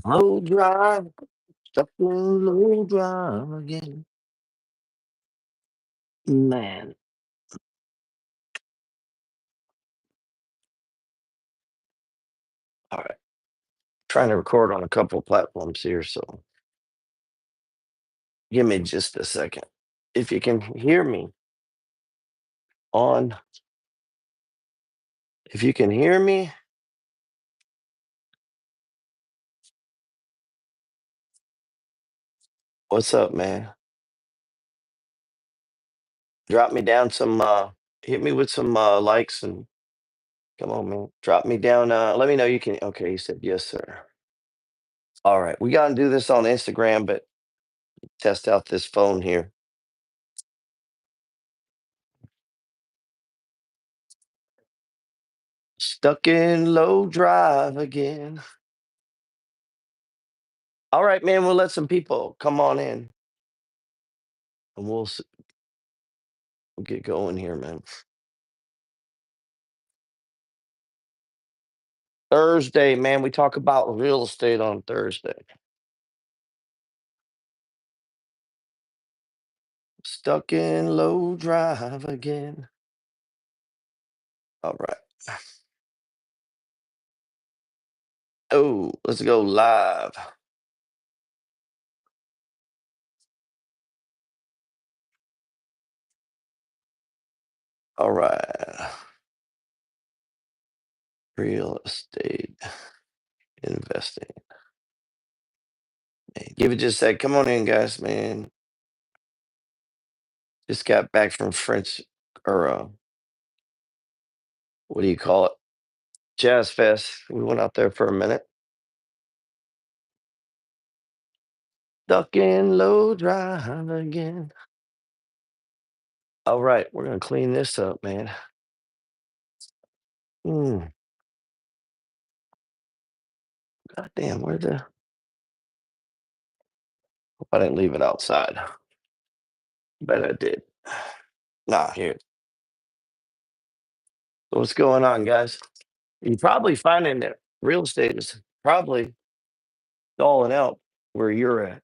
Low drive, stuck in low drive again. Man, all right. Trying to record on a couple of platforms here, so give me just a second. If you can hear me on, if you can hear me, what's up, man? Drop me down some, hit me with some likes and come on, man. Drop me down. Let me know you can. Okay, you said yes, sir. All right, we got to do this on Instagram, but test out this phone here. Stuck in low drive again. All right, man. We'll let some people come on in, and we'll get going here, man. Thursday, man. We talk about real estate on Thursday. Stuck in low drive again. All right. Oh, let's go live. All right. Real estate investing. Man, give it just a sec. Come on in, guys, man. Just got back from French or what do you call it? Jazz Fest. We went out there for a minute. Stuck in low drive again. All right, we're gonna clean this up, man. Mm, God damn, where the hope I didn't leave it outside. Bet I did. Nah, here. So what's going on, guys? You're probably finding that real estate is probably stalling out where you're at.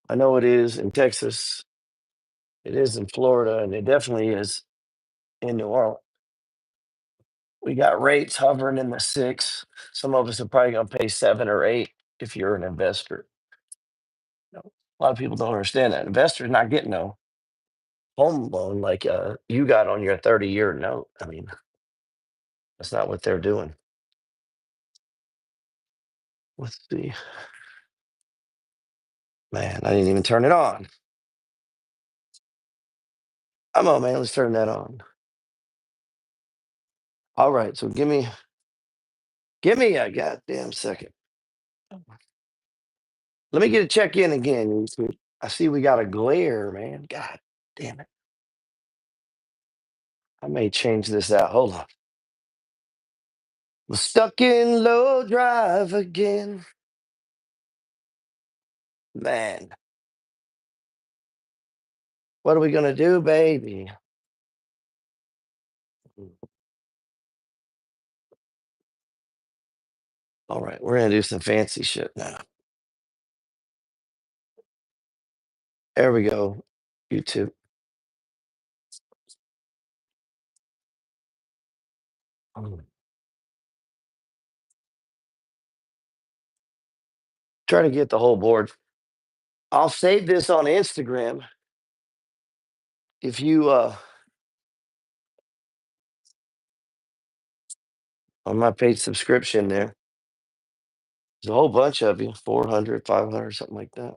I know it is in Texas, it is in Florida, and it definitely is in New Orleans. We got rates hovering in the six. Some of us are probably going to pay 7 or 8 if you're an investor. A lot of people don't understand that. Investors not getting no home loan like you got on your 30-year note. I mean, that's not what they're doing. Let's see. Man, I didn't even turn it on. Come on, man. Let's turn that on. All right. So give me a goddamn second. Let me get a check in again. YouTube. I see we got a glare, man. God damn it. I may change this out. Hold on. We're stuck in low drive again. Man, what are we gonna do, baby? All right, we're gonna do some fancy shit now. There we go. YouTube. Mm. Try to get the whole board. I'll save this on Instagram. If you on my paid subscription there, there's a whole bunch of you, 400, 500, something like that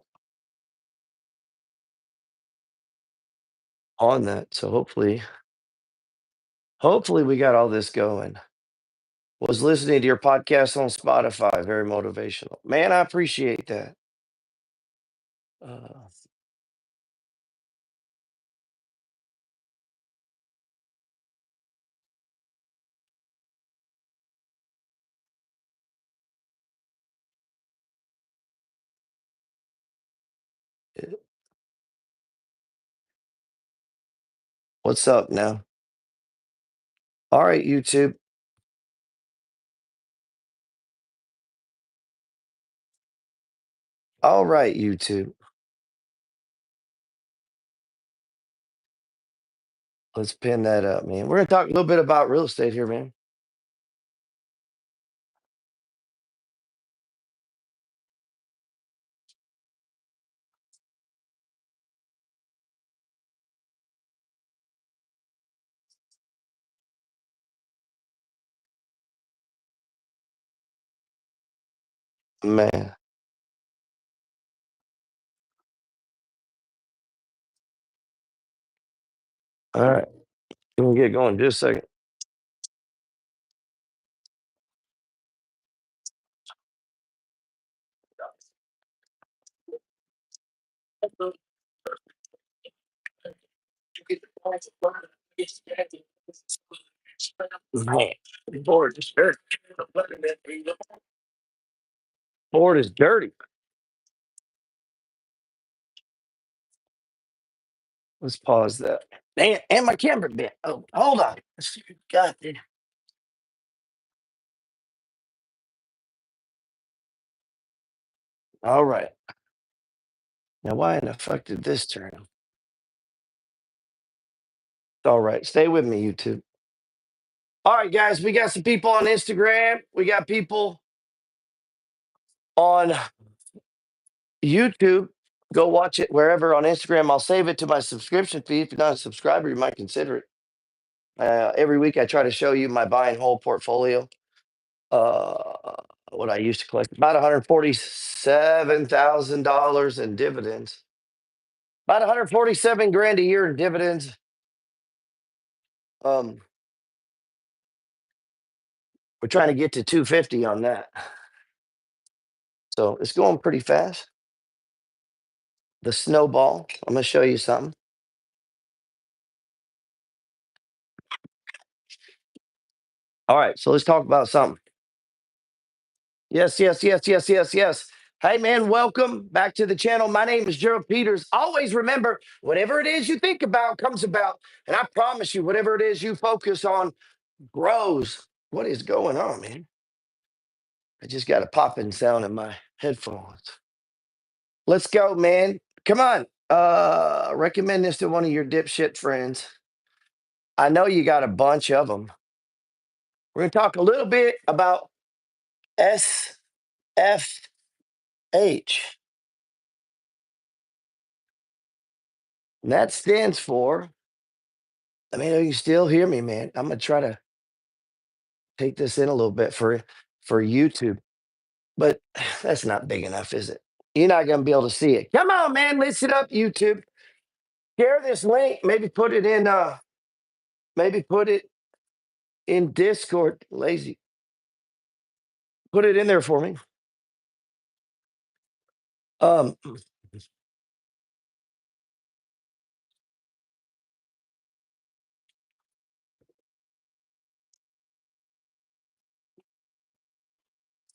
on that. So hopefully we got all this going. Was listening to your podcast on Spotify, very motivational. Man, I appreciate that. Uh, eh, what's up now? All right, YouTube. All right, YouTube. Let's pin that up, man. We're gonna talk a little bit about real estate here, man. Man. All right. We'll get going in just a second. Man, the board is dirty. Board is dirty. Let's pause that. And my camera bit. Oh, hold on. God damn. All right. Now, why in the fuck did this turn? All right. Stay with me, YouTube. All right, guys. We got some people on Instagram. We got people on YouTube. Go watch it wherever on Instagram. I'll save it to my subscription feed. If you're not a subscriber, you might consider it. Every week, I try to show you my buy and hold portfolio. What I used to collect about $147,000 in dividends. About 147 grand a year in dividends. Um, we're trying to get to 250 on that. So it's going pretty fast. The snowball. I'm going to show you something. All right, so let's talk about something. Yes, yes, yes, yes, yes, yes. Hey, man, welcome back to the channel. My name is Gerald Peters. Always remember, whatever it is you think about comes about. And I promise you, whatever it is you focus on grows. What is going on, man? I just got a popping sound in my headphones. Let's go, man. Come on. Recommend this to one of your dipshit friends. I know you got a bunch of them. We're going to talk a little bit about SFH. And that stands for, I mean, you still hear me, man. I'm going to try to take this in a little bit for YouTube, but that's not big enough, is it? You're not going to be able to see it. Come on, man. Listen up, YouTube. Share this link. Maybe put it in Discord. Lazy. Put it in there for me. Um,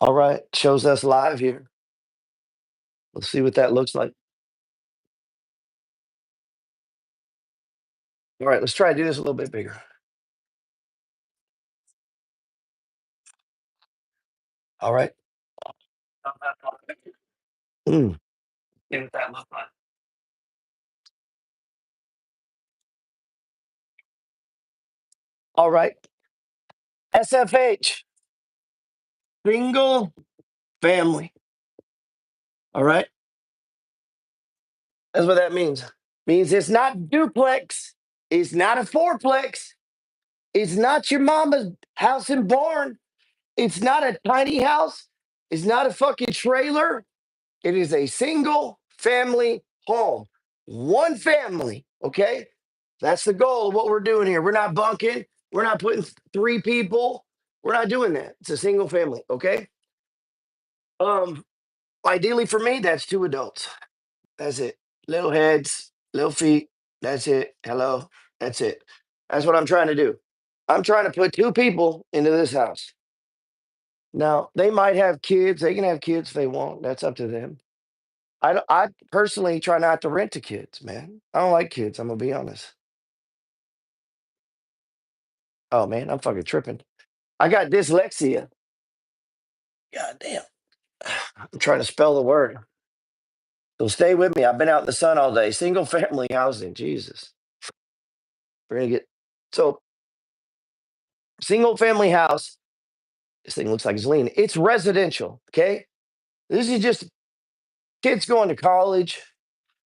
all right. Shows us live here. Let's see what that looks like. All right, let's try to do this a little bit bigger. All right. Mm. See what that looks like. All right. SFH, single family. All right. That's what that means. Means it's not duplex. It's not a fourplex. It's not your mama's house and barn. It's not a tiny house. It's not a fucking trailer. It is a single family home. One family. Okay. That's the goal of what we're doing here. We're not bunking. We're not putting three people. We're not doing that. It's a single family. Okay. Um, Ideally for me, that's two adults. That's it. Little heads, little feet. That's it. Hello. That's it. That's what I'm trying to do. I'm trying to put two people into this house. Now, they might have kids. They can have kids if they want. That's up to them. I personally try not to rent to kids, man. I don't like kids. I'm gonna be honest. Oh man, I'm fucking tripping. I got dyslexia. God damn. I'm trying to spell the word. So stay with me. I've been out in the sun all day. Single family housing. Jesus. We're going to get. So, single family house. This thing looks like it's leaning. It's residential. Okay. This is just kids going to college.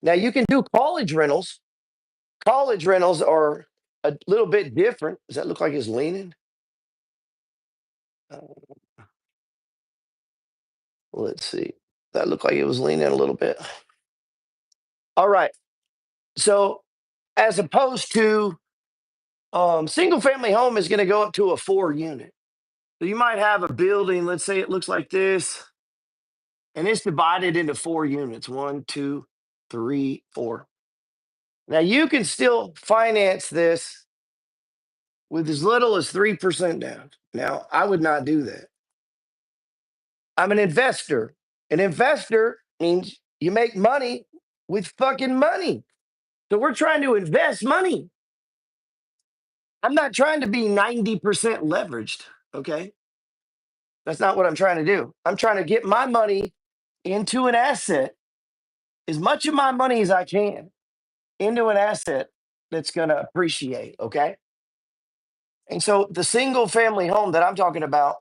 Now, you can do college rentals. College rentals are a little bit different. Does that look like it's leaning? Uh, let's see. That looked like it was leaning a little bit. All right. So, as opposed to single family home is going to go up to a 4 unit. So you might have a building, let's say it looks like this, and it's divided into 4 units. One, two, three, four. Now you can still finance this with as little as 3% down. Now, I would not do that. I'm an investor. An investor means you make money with fucking money. So we're trying to invest money. I'm not trying to be 90% leveraged. Okay. That's not what I'm trying to do. I'm trying to get my money into an asset, as much of my money as I can, into an asset that's going to appreciate. Okay. And so the single family home that I'm talking about,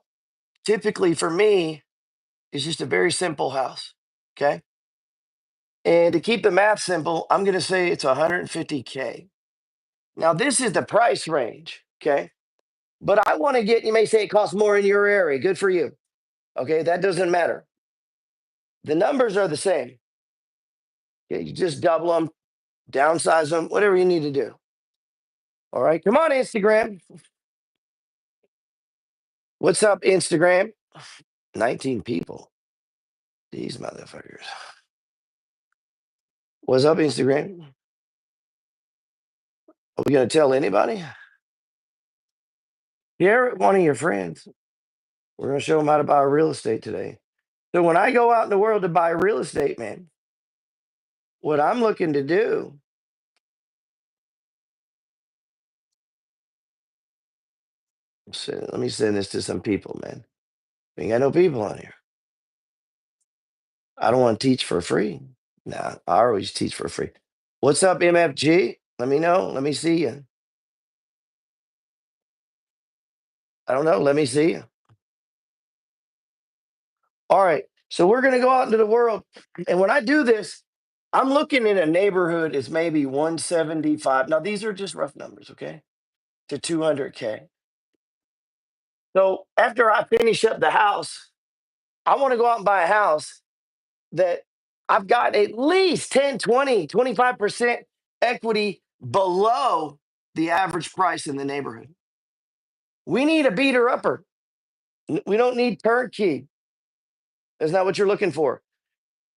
typically for me, is just a very simple house. Okay. And to keep the math simple, I'm going to say it's 150K. Now, this is the price range. Okay. But I want to get, you may say it costs more in your area. Good for you. Okay. That doesn't matter. The numbers are the same. Okay. You just double them, downsize them, whatever you need to do. All right. Come on, Instagram. What's up, Instagram? 19 people. These motherfuckers. What's up, Instagram? Are we going to tell anybody? Share it with one of your friends. We're going to show them how to buy real estate today. So when I go out in the world to buy real estate, man, what I'm looking to do, let me send this to some people, man. We ain't got no people on here. I don't want to teach for free. Nah, I always teach for free. What's up, MFG? Let me know. Let me see you. I don't know. Let me see you. All right. So we're going to go out into the world. And when I do this, I'm looking in a neighborhood, it's maybe 175. Now, these are just rough numbers, okay? To 200K. So after I finish up the house, I want to go out and buy a house that I've got at least 10, 20, 25% equity below the average price in the neighborhood. We need a beater upper. We don't need turnkey. That's not what you're looking for.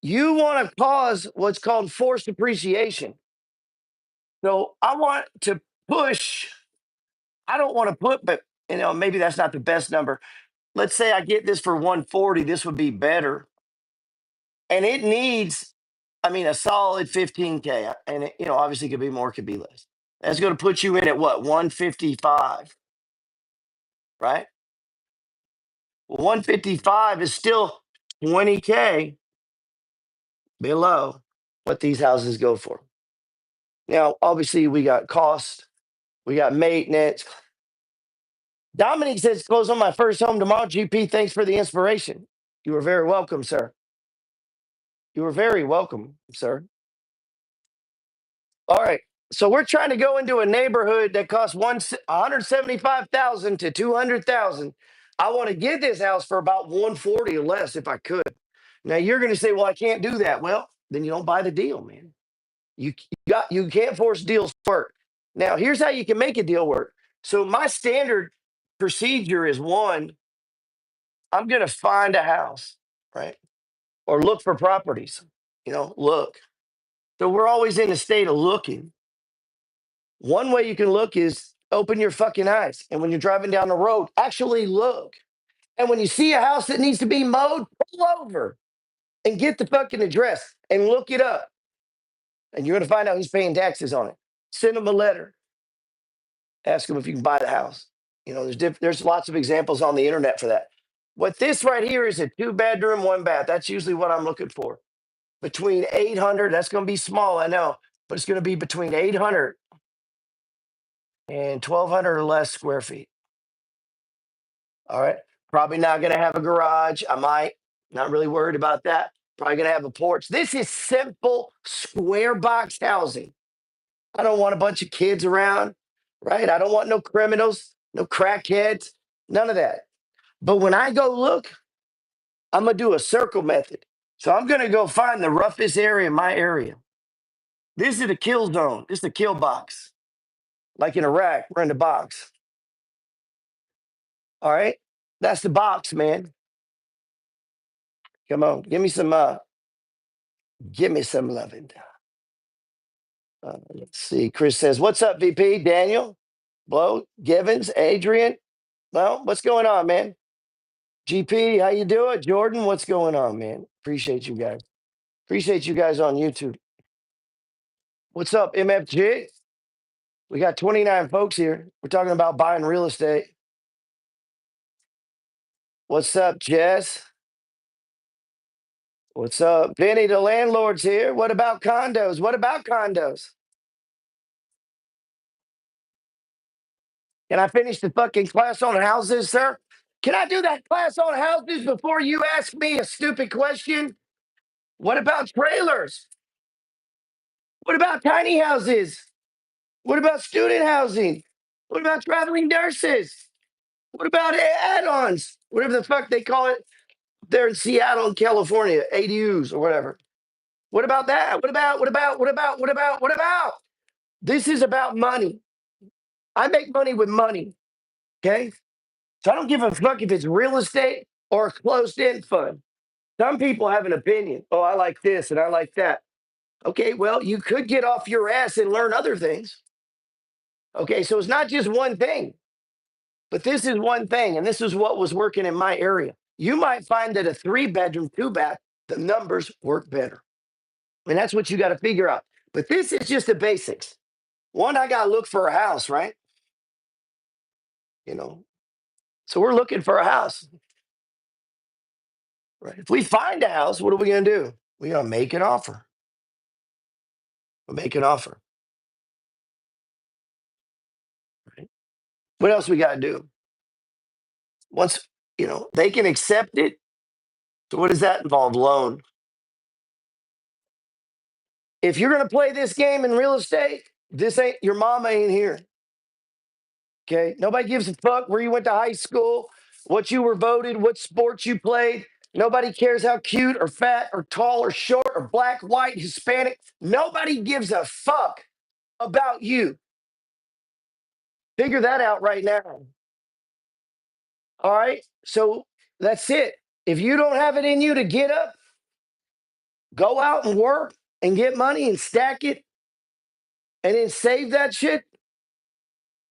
You want to cause what's called forced appreciation. So I want to push, I don't want to put, but maybe that's not the best number. Let's say I get this for 140, this would be better. And it needs, a solid 15K. And obviously could be more, could be less. That's going to put you in at what, 155, right? Well, 155 is still 20K below what these houses go for. Now, obviously, we got cost, we got maintenance. Dominic says, close on my first home tomorrow. GP, thanks for the inspiration. You are very welcome, sir. You are very welcome, sir. All right. So we're trying to go into a neighborhood that costs 175,000 to 200,000. I want to get this house for about 140 or less if I could. Now you're going to say, "Well, I can't do that." Well, then you don't buy the deal, man. You can't force deals to work. Now, here's how you can make a deal work. So my standard procedure is one, I'm going to find a house, right? Or look for properties, look. So we're always in a state of looking. One way you can look is open your fucking eyes. And when you're driving down the road, actually look. And when you see a house that needs to be mowed, pull over and get the fucking address and look it up. And you're going to find out who's paying taxes on it. Send them a letter. Ask them if you can buy the house. There's lots of examples on the internet for that. What this right here is a 2-bedroom, 1 bath. That's usually what I'm looking for. between 800. That's going to be small, I know, but it's going to be between 800 and 1,200 or less square feet. All right. Probably not going to have a garage. I might. Not really worried about that. Probably going to have a porch. This is simple square box housing. I don't want a bunch of kids around, right? I don't want no criminals, no crackheads, none of that. But when I go look, I'm going to do a circle method. So I'm going to go find the roughest area in my area. This is the kill zone. This is the kill box. Like in Iraq, we're in the box. All right. That's the box, man. Come on. Give me some loving. Let's see. Chris says, "What's up, VP? Daniel, Blow, Givens, Adrian. Well, what's going on, man? GP, how you doing? Jordan, what's going on, man? Appreciate you guys. Appreciate you guys on YouTube. What's up, MFG? We got 29 folks here. We're talking about buying real estate. What's up, Jess? What's up, Vinny? The landlord's here. What about condos? What about condos? Can I finish the fucking class on houses, sir? Can I do that class on houses before you ask me a stupid question? What about trailers? What about tiny houses? What about student housing? What about traveling nurses? What about add-ons? Whatever the fuck they call it. They're in Seattle and California, ADUs or whatever. What about that? What about? This is about money. I make money with money. Okay. So I don't give a fuck if it's real estate or a closed-in fund. Some people have an opinion. Oh, I like this and I like that. Okay, well, you could get off your ass and learn other things. Okay, so it's not just one thing, but this is one thing, and this is what was working in my area. You might find that a 3-bedroom, 2-bath, the numbers work better. And that's what you got to figure out. But this is just the basics. One, I got to look for a house, right? You know, so we're looking for a house. Right. If we find a house, what are we going to do? We're going to make an offer. We'll make an offer. Right? What else we got to do? Once, they can accept it. So what does that involve? Loan. If you're going to play this game in real estate, this ain't your mama ain't here. Okay. Nobody gives a fuck where you went to high school, what you were voted, what sports you played. Nobody cares how cute or fat or tall or short or black, white, Hispanic. Nobody gives a fuck about you. Figure that out right now. All right. So that's it. If you don't have it in you to get up, go out and work and get money and stack it and then save that shit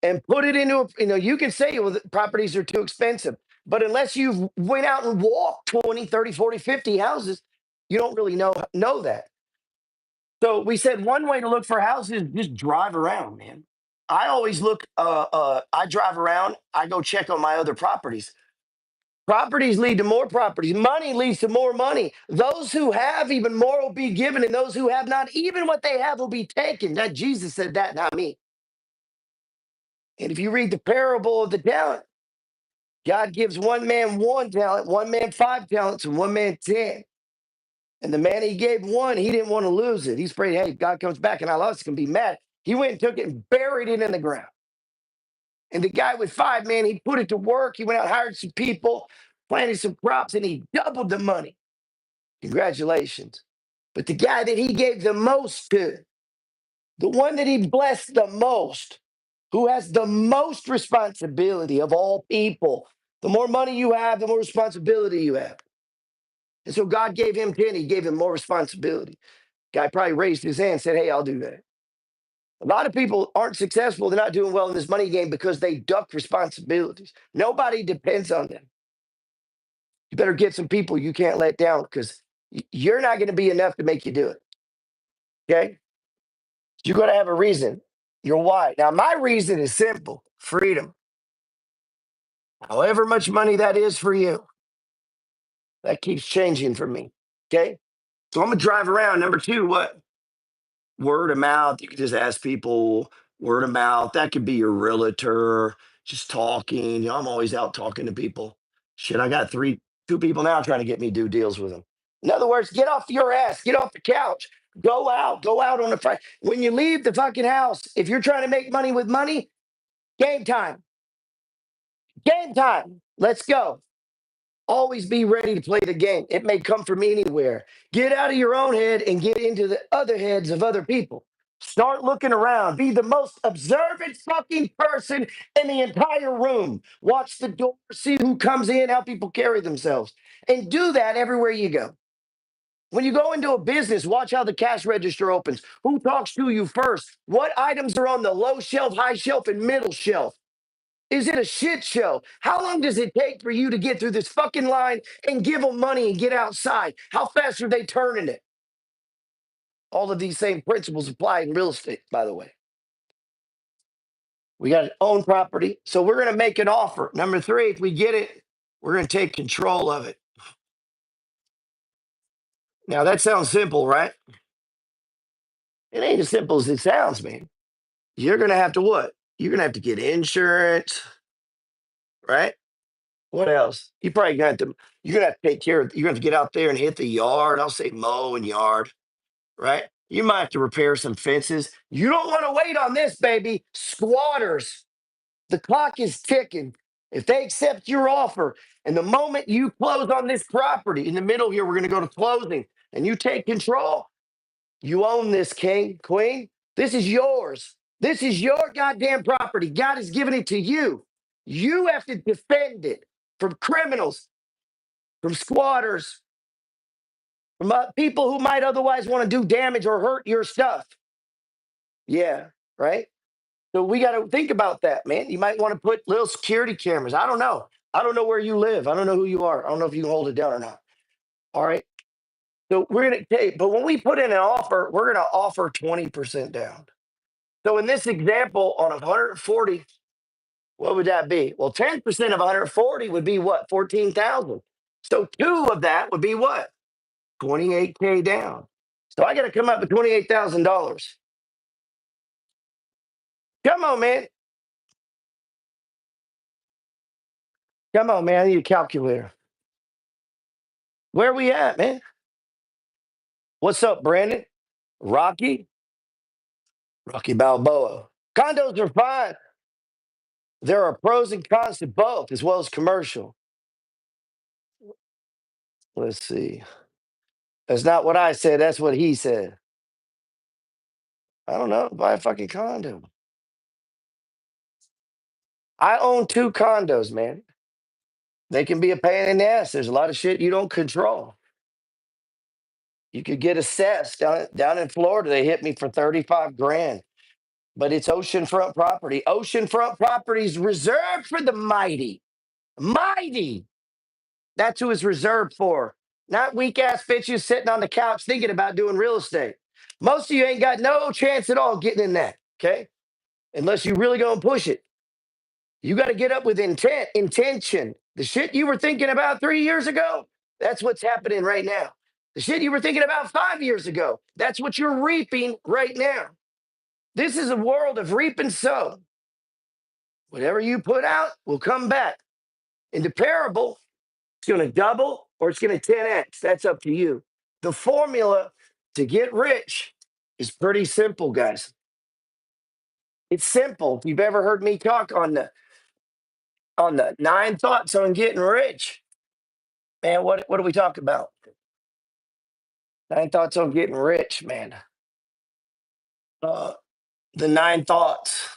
and put it into you can say, well, the properties are too expensive. But unless you've went out and walked 20, 30, 40, 50 houses, you don't really know that. So we said one way to look for houses is just drive around, man. I always look, I drive around, I go check on my other properties. Properties lead to more properties. Money leads to more money. Those who have, even more will be given, and those who have not, even what they have will be taken. That Jesus said that, not me. And if you read the parable of the talent, God gives one man 1 talent, one man 5 talents, and one man 10. And the man he gave 1, he didn't want to lose it. He's afraid, hey, God comes back and I lost, he's going to be mad. He went and took it and buried it in the ground. And the guy with 5, man, he put it to work. He went out, hired some people, planted some crops, and he doubled the money. Congratulations. But the guy that he gave the most to, the one that he blessed the most, who has the most responsibility of all people, the more money you have, the more responsibility you have. And so God gave him 10, he gave him more responsibility. Guy probably raised his hand and said, hey, I'll do that. A lot of people aren't successful. They're not doing well in this money game because they duck responsibilities. Nobody depends on them. You better get some people you can't let down because you're not going to be enough to make you do it. Okay? You're going to have a reason. Your why. Now, my reason is simple: freedom. However much money that is for you, that keeps changing for me. Okay? So I'm gonna drive around. Number two, what? Word of mouth. You can just ask people, word of mouth. That could be your realtor, just talking. You know, I'm always out talking to people. Shit, I got two people now trying to get me do deals with them. In other words, get off your ass, get off the couch, go out on the Friday. When you leave the fucking house, if you're trying to make money with money, game time, game time. Let's go. Always be ready to play the game. It may come from anywhere. Get out of your own head and get into the other heads of other people. Start looking around. Be the most observant fucking person in the entire room. Watch the door, see who comes in, how people carry themselves. And do that everywhere you go. When you go into a business, watch how the cash register opens. Who talks to you first? What items are on the low shelf, high shelf, and middle shelf? Is it a shit show? How long does it take for you to get through this fucking line and give them money and get outside? How fast are they turning it? All of these same principles apply in real estate, by the way. We got to own property. So we're going to make an offer. Number three, if we get it, we're going to take control of it. Now, that sounds simple, right? It ain't as simple as it sounds, man. You're going to have to what? You're going to have to get insurance, right? What else? You probably got to. You're gonna have to take care of. You're gonna have to get out there and hit the yard. I'll say mow and yard, right? You might have to repair some fences. You don't want to wait on this, baby. Squatters. The clock is ticking. If they accept your offer, and the moment you close on this property, in the middle here, we're gonna go to closing, and you take control. You own this, king, queen. This is yours. This is your goddamn property. God has given it to you. You have to defend it from criminals, from squatters, from people who might otherwise want to do damage or hurt your stuff. Yeah, right? So we got to think about that, man. You might want to put little security cameras. I don't know. I don't know where you live. I don't know who you are. I don't know if you can hold it down or not. All right. So we're going to take, but when we put in an offer, we're going to offer 20% down. So in this example, on 140, what would that be? Well, 10% of 140 would be what? 14,000. So two of that would be what? 28K down. So I got to come up with $28,000. Come on, man. Come on, man. I need a calculator. Where we at, man? What's up, Brandon? Rocky? Rocky Balboa. Condos are fine. There are pros and cons to both, as well as commercial. Let's see. That's not what I said. That's what he said. I don't know. Buy a fucking condo. I own two condos, man. They can be a pain in the ass. There's a lot of shit you don't control. You could get assessed down in Florida. They hit me for 35 grand, but it's oceanfront property. Oceanfront property is reserved for the mighty. Mighty. That's who it's reserved for. Not weak ass bitches sitting on the couch thinking about doing real estate. Most of you ain't got no chance at all getting in that, okay? Unless you really gonna push it. You got to get up with intent, intention. The shit you were thinking about 3 years ago, that's what's happening right now. The shit you were thinking about 5 years ago, that's what you're reaping right now. This is a world of reap and sow. Whatever you put out will come back. In the parable, it's going to double or it's going to 10x. That's up to you. The formula to get rich is pretty simple, guys. It's simple. If you've ever heard me talk on the 9 thoughts on getting rich, man, what do we talk about? 9 thoughts on getting rich, man. Uh, the 9 thoughts,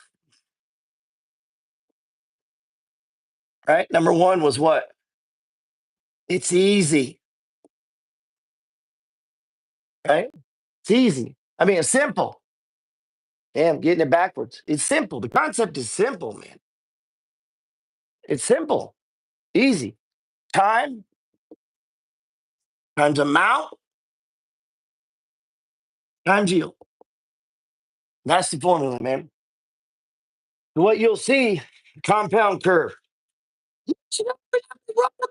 right? Number one was what? It's easy, right? It's easy. I mean, it's simple. Damn, getting it backwards. It's simple. The concept is simple, man. It's simple, easy. Time times amount times yield. That's the formula, man. What you'll see, compound curve. You should up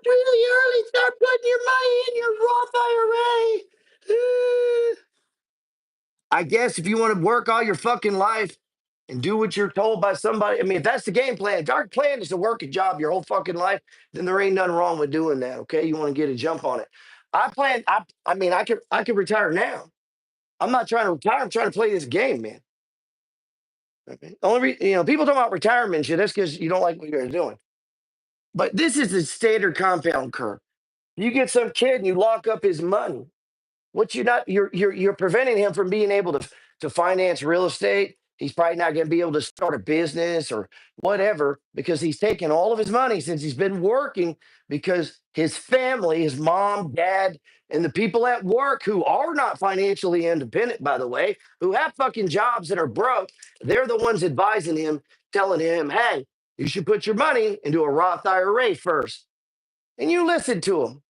really early. Start putting your money in your Roth IRA. Eh, I guess if you want to work all your fucking life and do what you're told by somebody, I mean, if that's the game plan, if our plan is to work a job your whole fucking life, then there ain't nothing wrong with doing that. Okay, you want to get a jump on it. I plan. I mean, I could retire now. I'm not trying to retire. I'm trying to play this game, man. Okay? Only people talk about retirement shit. That's because you don't like what you're doing. But this is the standard compound curve. You get some kid and you lock up his money. What you not you're preventing him from being able to finance real estate. He's probably not going to be able to start a business or whatever because he's taken all of his money since he's been working because his family, his mom, dad, and the people at work who are not financially independent, by the way, who have fucking jobs that are broke, they're the ones advising him, telling him, hey, you should put your money into a Roth IRA first. And you listen to them.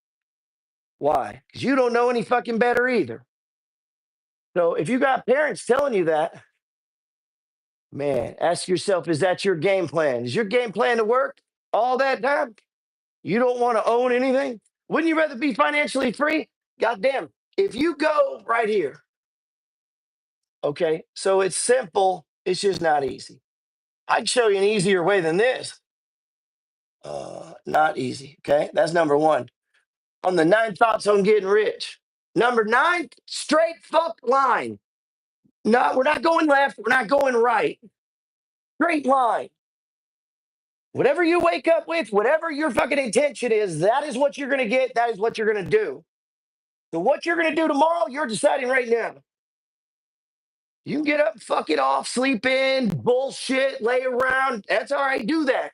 Why? Because you don't know any fucking better either. So if you got parents telling you that, man, ask yourself, is that your game plan? Is your game plan to work all that time? You don't want to own anything? Wouldn't you rather be financially free? Goddamn. If you go right here, okay, so it's simple, it's just not easy. I can show you an easier way than this. Not easy. Okay, that's number one. On the 9 thoughts on getting rich. Number 9, straight fuck line. No, we're not going left. We're not going right. Straight line. Whatever you wake up with, whatever your fucking intention is, that is what you're going to get. That is what you're going to do. So, what you're going to do tomorrow, you're deciding right now. You can get up, fuck it off, sleep in, bullshit, lay around. That's all right. Do that.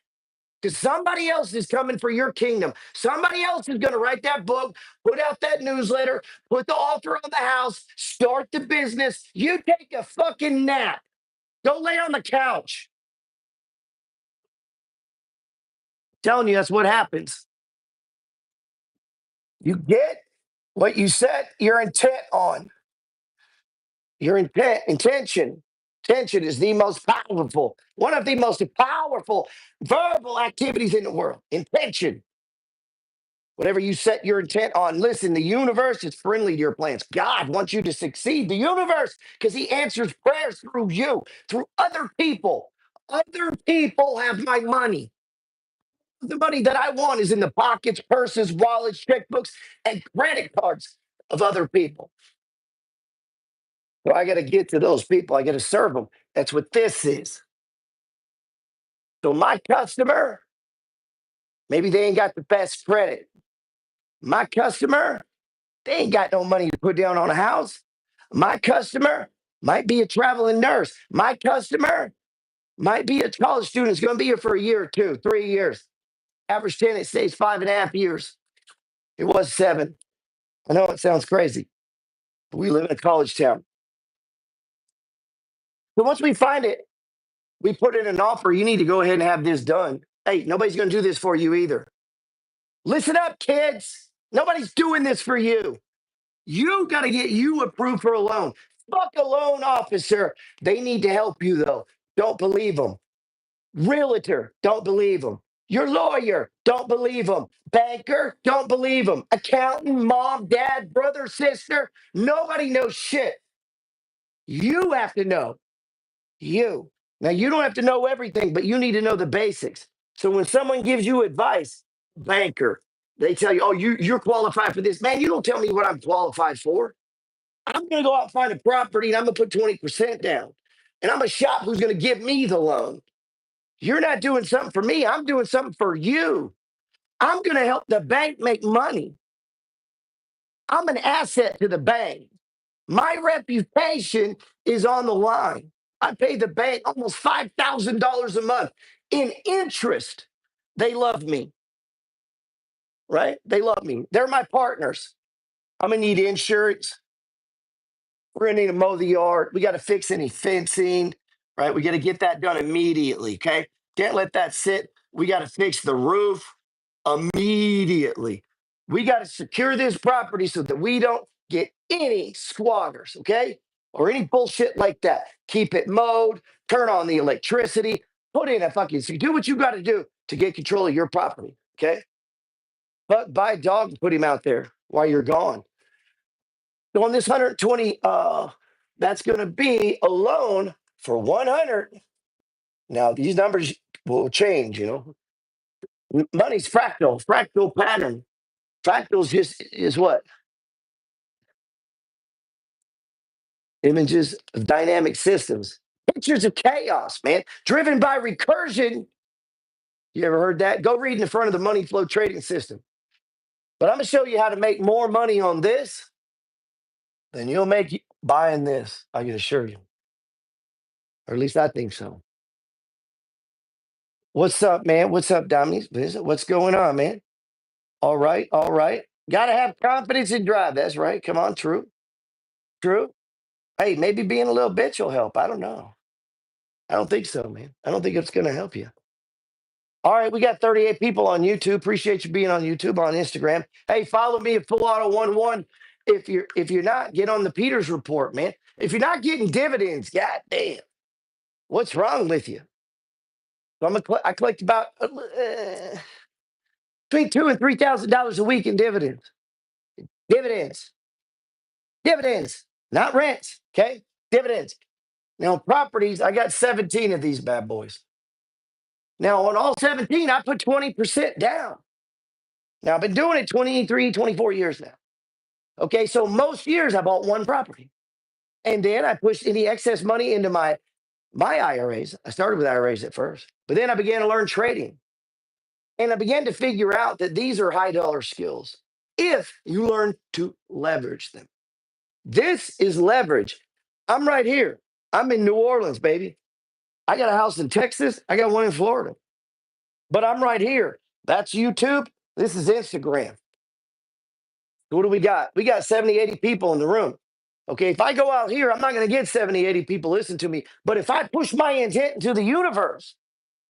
Because somebody else is coming for your kingdom. Somebody else is going to write that book, put out that newsletter, put the altar on the house, start the business. You take a fucking nap. Go lay on the couch. Telling you that's what happens. You get what you set your intent on. Your intention. Intention is the most powerful, one of the most powerful verbal activities in the world. Intention. Whatever you set your intent on, listen, the universe is friendly to your plans. God wants you to succeed. The universe, because He answers prayers through you, through other people. Other people have my money. The money that I want is in the pockets, purses, wallets, checkbooks, and credit cards of other people. So I got to get to those people. I got to serve them. That's what this is. So my customer, maybe they ain't got the best credit. My customer, they ain't got no money to put down on a house. My customer might be a traveling nurse. My customer might be a college student who's going to be here for a year or 2, 3 years. Average tenant stays 5.5 years. It was 7. I know it sounds crazy, but we live in a college town. So once we find it, we put in an offer. You need to go ahead and have this done. Hey, nobody's going to do this for you either. Listen up, kids. Nobody's doing this for you. You got to get you approved for a loan. Fuck a loan officer. They need to help you, though. Don't believe them. Realtor, don't believe them. Your lawyer, don't believe them. Banker, don't believe them. Accountant, mom, dad, brother, sister, nobody knows shit. You have to know. You. Now, you don't have to know everything, but you need to know the basics. So when someone gives you advice, banker, they tell you, oh, you're qualified for this. Man, you don't tell me what I'm qualified for. I'm going to go out and find a property and I'm going to put 20% down. And I'm a shop who's going to give me the loan. You're not doing something for me. I'm doing something for you. I'm going to help the bank make money. I'm an asset to the bank. My reputation is on the line. I pay the bank almost $5,000 a month in interest. They love me, right? They love me. They're my partners. I'm going to need insurance. We're going to need to mow the yard. We got to fix any fencing, right? We got to get that done immediately, okay? Can't let that sit. We got to fix the roof immediately. We got to secure this property so that we don't get any squatters, okay? Or any bullshit like that. Keep it mowed, turn on the electricity, put in a fucking, so do what you got to do to get control of your property, okay? But buy a dog and put him out there while you're gone. So on this 120, that's going to be a loan for 100. Now these numbers will change. Money's fractal pattern. Fractals just is what images of dynamic systems, pictures of chaos, man, driven by recursion. You ever heard that? Go read in the front of the money flow trading system. But I'm going to show you how to make more money on this than you'll make buying this. I can assure you, or at least I think so. What's up, man? What's up, Dominique? What's going on, man? All right, all right. Got to have confidence and drive. That's right. Come on, true, true. Hey, maybe being a little bitch will help. I don't know. I don't think so, man. I don't think it's going to help you. All right, we got 38 people on YouTube. Appreciate you being on YouTube, on Instagram. Hey, follow me at Full Auto 11. If you're not, get on the Peters report, man. If you're not getting dividends, god damn, what's wrong with you? So I collect about between $2,000 and $3,000 a week in dividends. Dividends, dividends, not rents. Okay, dividends. Now properties, I got 17 of these bad boys. Now on all 17, I put 20% down. Now I've been doing it 23, 24 years now. Okay, so most years I bought one property. And then I pushed any excess money into my IRAs. I started with IRAs at first, but then I began to learn trading. And I began to figure out that these are high dollar skills if you learn to leverage them. This is leverage. I'm right here. I'm in New Orleans, baby. I got a house in Texas. I got one in Florida. But I'm right here. That's YouTube. This is Instagram. What do we got? We got 70, 80 people in the room. Okay, if I go out here, I'm not going to get 70, 80 people listen to me. But if I push my intent into the universe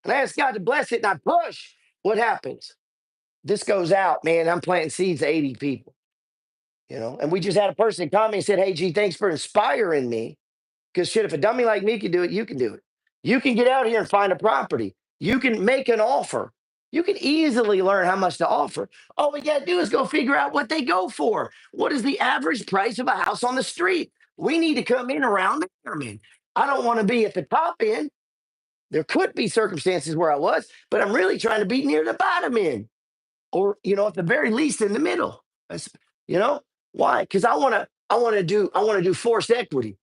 and I ask God to bless it and I push, what happens? This goes out, man. I'm planting seeds to 80 people, And we just had a person comment and said, hey, G, thanks for inspiring me. Because shit, if a dummy like me can do it, you can do it. You can get out here and find a property. You can make an offer. You can easily learn how much to offer. All we got to do is go figure out what they go for. What is the average price of a house on the street? We need to come in around there, man. I don't want to be at the top end. There could be circumstances where I was, but I'm really trying to be near the bottom end, or at the very least in the middle. That's, why? Because I want to do forced equity.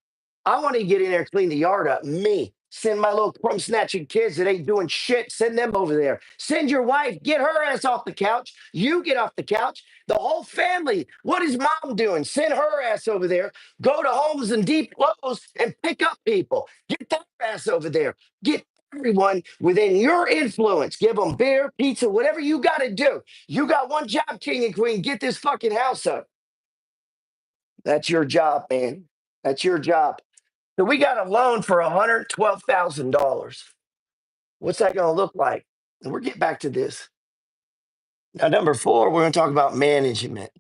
I want to get in there, clean the yard up. Me, send my little crumb snatching kids that ain't doing shit. Send them over there. Send your wife, get her ass off the couch. You get off the couch. The whole family. What is mom doing? Send her ass over there. Go to Homes and Deep Clothes and pick up people. Get that ass over there. Get everyone within your influence. Give them beer, pizza, whatever you got to do. You got one job, king and queen. Get this fucking house up. That's your job, man. That's your job. So we got a loan for $112,000. What's that going to look like? And we'll get back to this. Now, number 4, we're going to talk about management.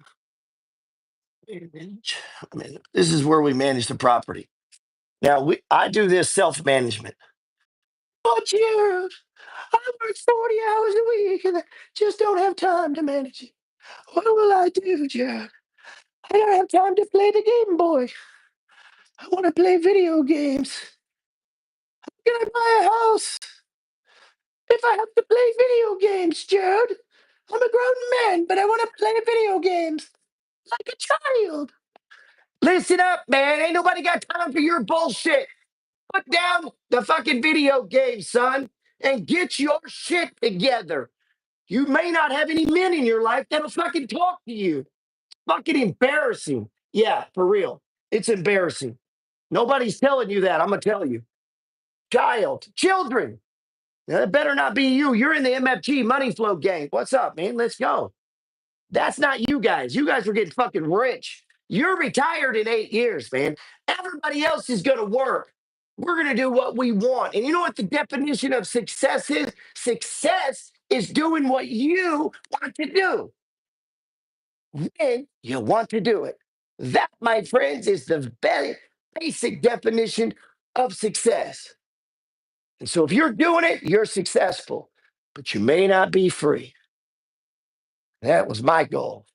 This is where we manage the property. Now, I do this self-management. But you, I work 40 hours a week and I just don't have time to manage it. What will I do, Gerald? I don't have time to play the Game Boy. I want to play video games. Can I buy a house if I have to play video games, Gerald? I'm a grown man, but I want to play video games like a child. Listen up, man. Ain't nobody got time for your bullshit. Put down the fucking video game, son, and get your shit together. You may not have any men in your life that'll fucking talk to you. Fucking embarrassing. Yeah, for real. It's embarrassing. Nobody's telling you that. I'm going to tell you. Children. Now, that better not be you. You're in the MFG money flow gang. What's up, man? Let's go. That's not you guys. You guys are getting fucking rich. You're retired in 8 years, man. Everybody else is going to work. We're going to do what we want. And you know what the definition of success is? Success is doing what you want to do when you want to do it. That, my friends, is the very basic definition of success. And so if you're doing it, you're successful, but you may not be free. That was my goal.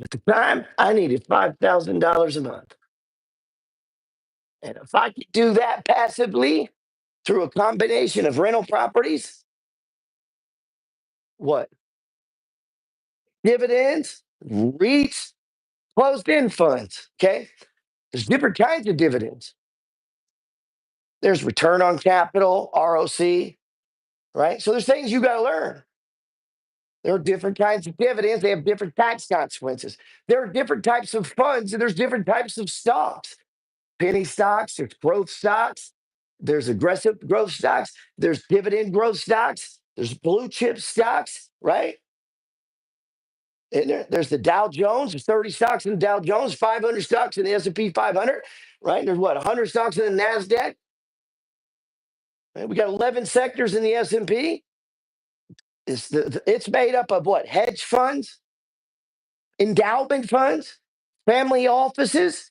At the time, I needed $5,000 a month. And if I could do that passively through a combination of rental properties, what? Dividends, REITs, closed end funds. Okay. There's different kinds of dividends. There's return on capital, ROC, right? So there's things you got to learn. There are different kinds of dividends. They have different tax consequences. There are different types of funds, and there's different types of stocks. Penny stocks, there's growth stocks, there's aggressive growth stocks, there's dividend growth stocks, there's blue chip stocks, right? And there's the Dow Jones. There's 30 stocks in the Dow Jones, 500 stocks in the S&P 500, right? And there's what, 100 stocks in the NASDAQ? Right? We got 11 sectors in the S&P. It's made up of what? Hedge funds, endowment funds, family offices,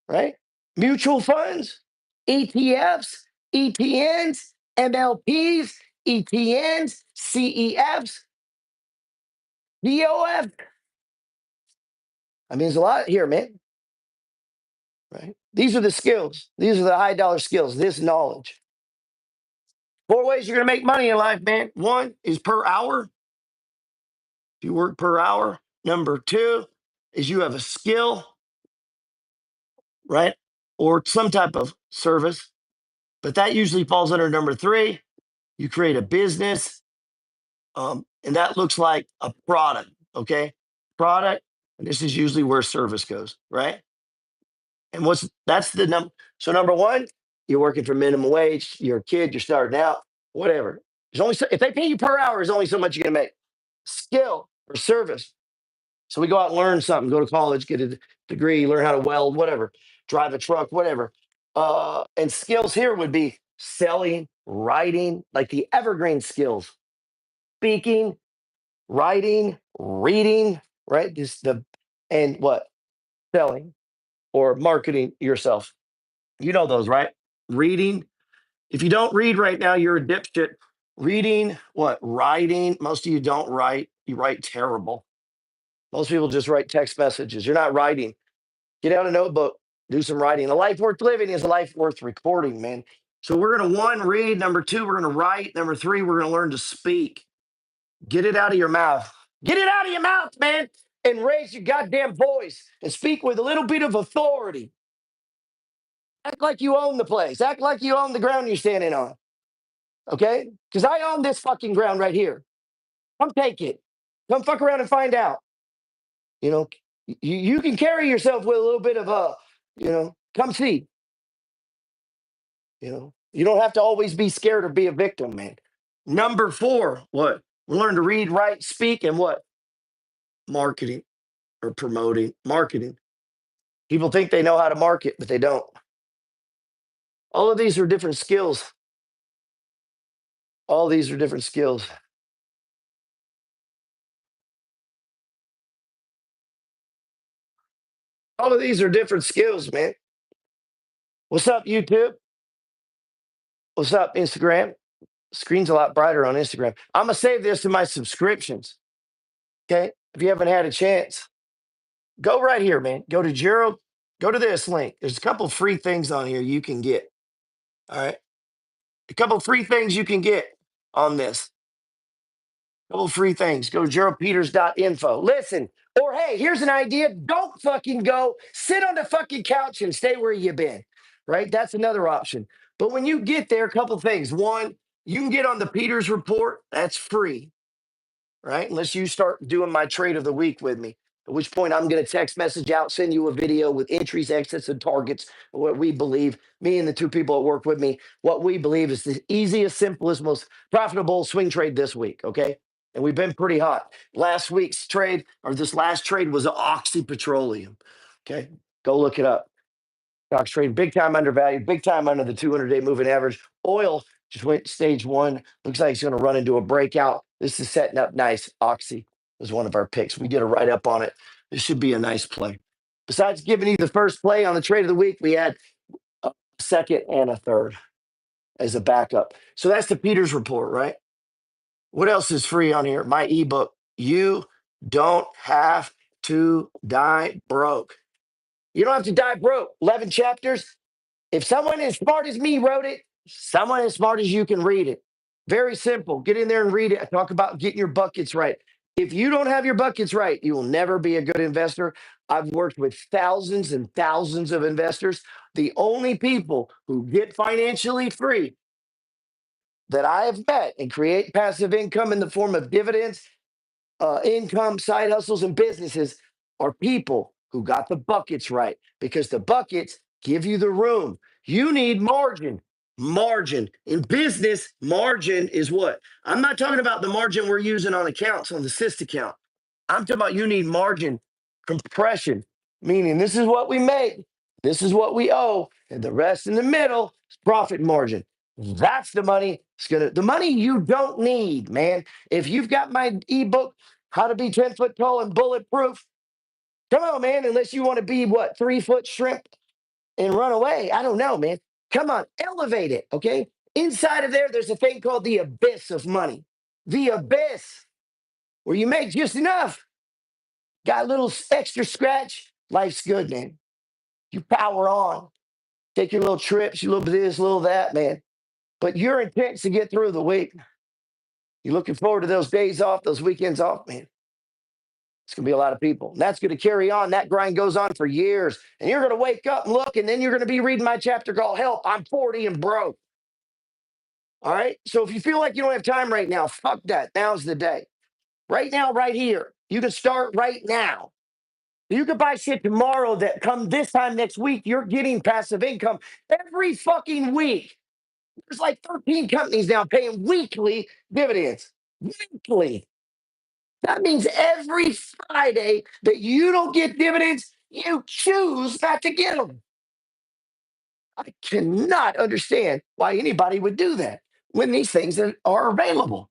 right? Mutual funds, ETFs, ETNs, MLPs, ETNs, CEFs, DOF. I mean, there's a lot here, man. Right? These are the skills. These are the high dollar skills, this knowledge. 4 ways you're going to make money in life, man. 1 is per hour. If you work per hour. Number 2 is you have a skill, right? Or some type of service. But that usually falls under number 3. You create a business. And that looks like a product, okay? Product. And this is usually where service goes, right? And that's the number. So number 1, you're working for minimum wage. You're a kid. You're starting out. Whatever. There's only if they pay you per hour, there's only so much you're gonna make. Skill or service. So we go out and learn something. Go to college, get a degree, learn how to weld, whatever. Drive a truck, whatever. And skills here would be selling, writing, like the evergreen skills. Speaking, writing, reading, right? And what? Selling or marketing yourself. You know those, right? Reading. If you don't read right now, you're a dipshit. Reading, what? Writing. Most of you don't write. You write terrible. Most people just write text messages. You're not writing. Get out a notebook, do some writing. A life worth living is a life worth recording, man. So we're going to 1, read. Number 2, we're going to write. Number 3, we're going to learn to speak. Get it out of your mouth. Get it out of your mouth, man, and raise your goddamn voice and speak with a little bit of authority. Act like you own the place. Act like you own the ground you're standing on. Okay? Because I own this fucking ground right here. Come take it. Come fuck around and find out. You know, you can carry yourself with a little bit of come see. You don't have to always be scared or be a victim, man. Number 4, what? We learn to read, write, speak, and what? Marketing or promoting. Marketing. People think they know how to market, but they don't. All of these are different skills. All these are different skills. All of these are different skills, man. What's up, YouTube? What's up, Instagram? Screen's a lot brighter on Instagram. I'm going to save this to my subscriptions. Okay. If you haven't had a chance, go right here, man. Go to Gerald. Go to this link. There's a couple free things on here you can get. All right. A couple free things you can get on this. A couple free things. Go to geraldpeters.info. Listen, or hey, here's an idea. Don't fucking go. Sit on the fucking couch and stay where you've been. Right? That's another option. But when you get there, a couple things. 1, you can get on the Peters report. That's free. Right? Unless you start doing my trade of the week with me. At which point I'm going to text message out, send you a video with entries, exits, and targets. What we believe, me and the 2 people that work with me, what we believe is the easiest, simplest, most profitable swing trade this week. Okay. And we've been pretty hot. Last week's trade, or this last trade, was Oxy Petroleum. Okay. Go look it up. Stocks trading big time undervalued, big time under the 200-day moving average. Oil just went stage 1. Looks like it's going to run into a breakout. This is setting up nice. Oxy was one of our picks. We did a write up on it. This should be a nice play. Besides giving you the first play on the trade of the week, we had a second and a third as a backup. So that's the Peters report, right? What else is free on here? My ebook. You don't have to die broke. You don't have to die broke. 11 chapters. If someone as smart as me wrote it, someone as smart as you can read it. Very simple. Get in there and read it. I talk about getting your buckets right. If you don't have your buckets right, you will never be a good investor. I've worked with thousands and thousands of investors. The only people who get financially free that I have met and create passive income in the form of dividends, income, side hustles, and businesses are people who got the buckets right, because the buckets give you the room. You need margin. Margin in business, margin is what? I'm not talking about the margin we're using on accounts on the SIST account. I'm talking about you need margin compression, meaning this is what we make, this is what we owe, and the rest in the middle is profit margin. That's the money. It's gonna the money you don't need, man. If you've got my ebook, How to Be 10 Foot Tall and Bulletproof, come on, man. Unless you want to be what, 3 foot shrimp and run away. I don't know, man. Come on, elevate it. Okay. Inside of there, there's a thing called the abyss of money. The abyss, where you make just enough. Got a little extra scratch. Life's good, man. You power on. Take your little trips, you little this, little that, man. But your intent's to get through the week. You're looking forward to those days off, those weekends off, man. It's going to be a lot of people. And that's going to carry on. That grind goes on for years. And you're going to wake up and look, and then you're going to be reading my chapter called Help, I'm 40 and Broke. All right. So if you feel like you don't have time right now, fuck that. Now's the day. Right now, right here. You can start right now. You could buy shit tomorrow that come this time next week, you're getting passive income every fucking week. There's like 13 companies now paying weekly dividends. Weekly. That means every Friday that you don't get dividends, you choose not to get them. I cannot understand why anybody would do that when these things are available.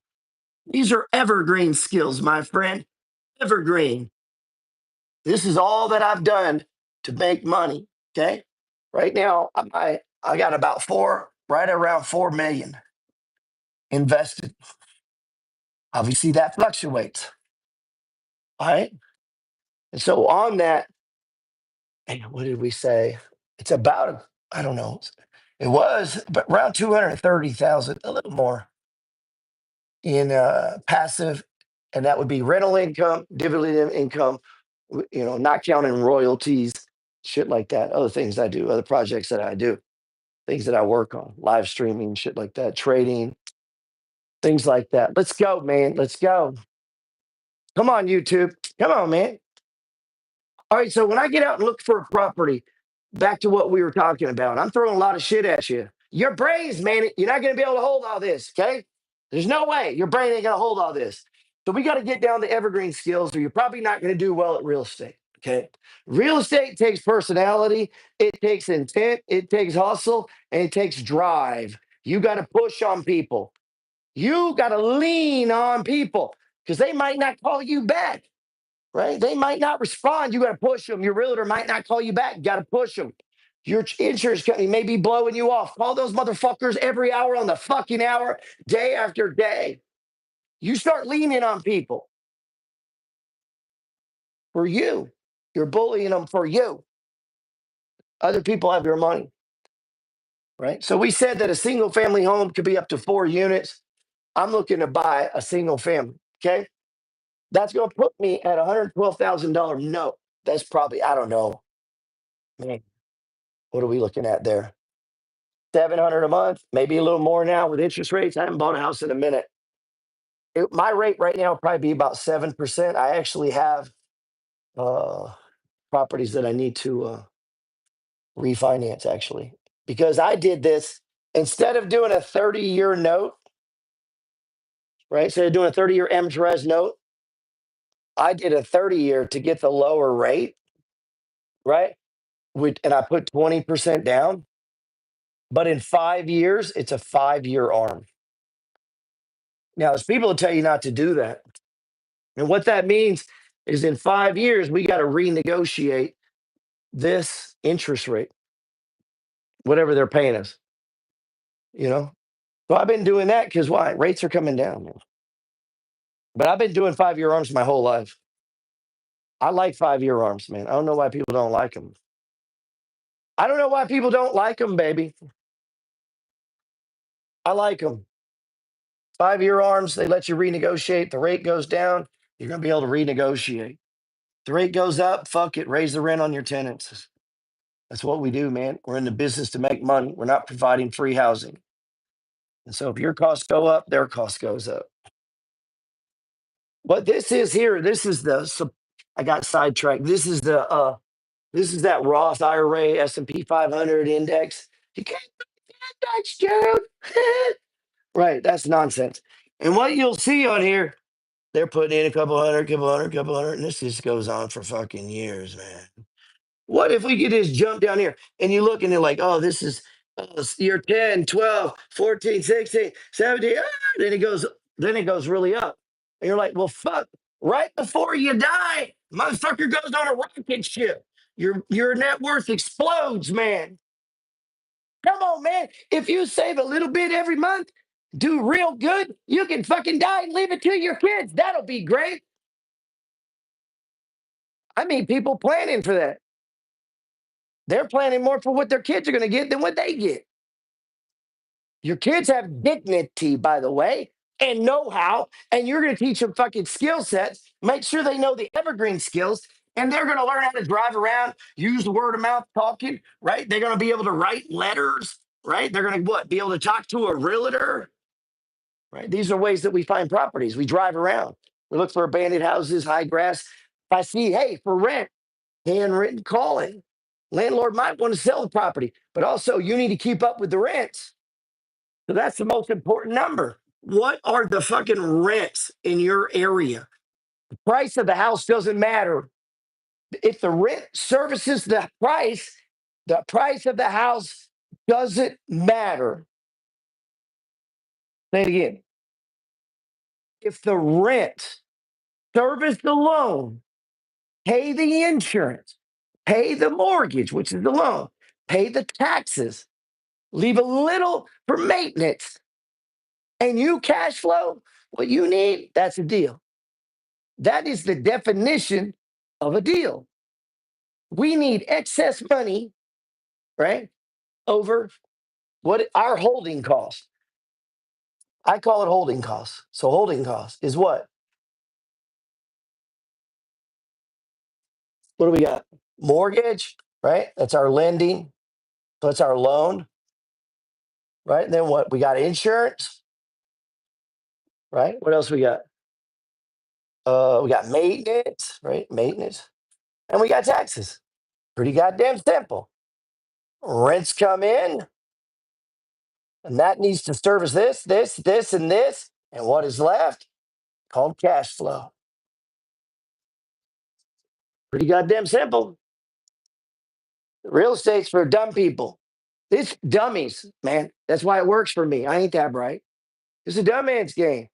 These are evergreen skills, my friend. Evergreen. This is all that I've done to make money. Okay. Right now, I got about right around 4 million invested. Obviously, that fluctuates. All right. And so on that, and what did we say? It's about, I don't know. It was but around 230,000, a little more in passive, and that would be rental income, dividend income, not counting royalties, shit like that, other things I do, other projects that I do, things that I work on, live streaming, shit like that, trading, things like that. Let's go, man. Let's go. Come on, YouTube. Come on, man. All right. So when I get out and look for a property, back to what we were talking about, I'm throwing a lot of shit at you. Your brains, man, you're not going to be able to hold all this. Okay. There's no way your brain ain't going to hold all this. So we got to get down to evergreen skills, or you're probably not going to do well at real estate. Okay. Real estate takes personality, it takes intent, it takes hustle, and it takes drive. You got to push on people. You got to lean on people because they might not call you back, right? They might not respond. You got to push them. Your realtor might not call you back. You got to push them. Your insurance company may be blowing you off. Call those motherfuckers every hour on the fucking hour, day after day. You start leaning on people for you. You're bullying them for you. Other people have your money, right? So we said that a single family home could be up to 4 units. I'm looking to buy a single family. Okay. That's going to put me at $112,000 note. That's probably, I don't know, man, what are we looking at there? 700 a month, maybe a little more now with interest rates. I haven't bought a house in a minute. My rate right now will probably be about 7%. I actually have uh, properties that I need to refinance, actually, because I did this instead of doing a 30-year note, right? Instead of doing a 30-year MTRES note, I did a 30-year to get the lower rate, right? And I put 20% down. But in 5 years, it's a 5-year arm. Now, there's people who tell you not to do that. And what that means is in 5 years, we got to renegotiate this interest rate, whatever they're paying us, you know? So I've been doing that because why? Rates are coming down. Man. But I've been doing 5-year arms my whole life. I like 5-year arms, man. I don't know why people don't like them. I don't know why people don't like them, baby. I like them. 5-year arms, they let you renegotiate. The rate goes down, you're going to be able to renegotiate. The rate goes up, fuck it, raise the rent on your tenants. That's what we do, man. We're in the business to make money. We're not providing free housing. And so if your costs go up, their cost goes up. What this is here, this is I got sidetracked. This is that Roth IRA S&P 500 index. You can't index, Gerald. Right, that's nonsense. And what you'll see on here, they're putting in a couple hundred, and this just goes on for fucking years, man. What if we could just jump down here and you look and you're like, oh, this is year 10, 12, 14, 16, 17. Then it goes really up. And you're like, well, fuck, right before you die, motherfucker goes on a rocket ship. Your net worth explodes, man. Come on, man. If you save a little bit every month, do real good, you can fucking die and leave it to your kids. That'll be great. I mean, people planning for that. They're planning more for what their kids are going to get than what they get. Your kids have dignity, by the way, and know how, and you're going to teach them fucking skill sets. Make sure they know the evergreen skills, and they're going to learn how to drive around, use the word of mouth talking, right? They're going to be able to write letters, right? They're going to what? Be able to talk to a realtor, right? These are ways that we find properties. We drive around. We look for abandoned houses, high grass. If I see, hey, for rent, handwritten calling. Landlord might want to sell the property, but also you need to keep up with the rents. So that's the most important number. What are the fucking rents in your area? The price of the house doesn't matter. If the rent services the price of the house doesn't matter. Say it again. If the rent service the loan, pay the insurance, pay the mortgage, which is the loan, pay the taxes, leave a little for maintenance, and you cash flow what you need, that's a deal. That is the definition of a deal. We need excess money, right, over what our holding costs. I call it holding costs. So holding costs is what? What do we got? Mortgage, right? That's our lending. So that's our loan, right? And then what? We got insurance, right? What else we got? We got maintenance, right? Maintenance. And we got taxes. Pretty goddamn simple. Rents come in, and that needs to service this, and this. And what is left? Called cash flow. Pretty goddamn simple. Real estate's for dumb people. It's dummies, man. That's why it works for me. I ain't that bright. It's a dumb man's game.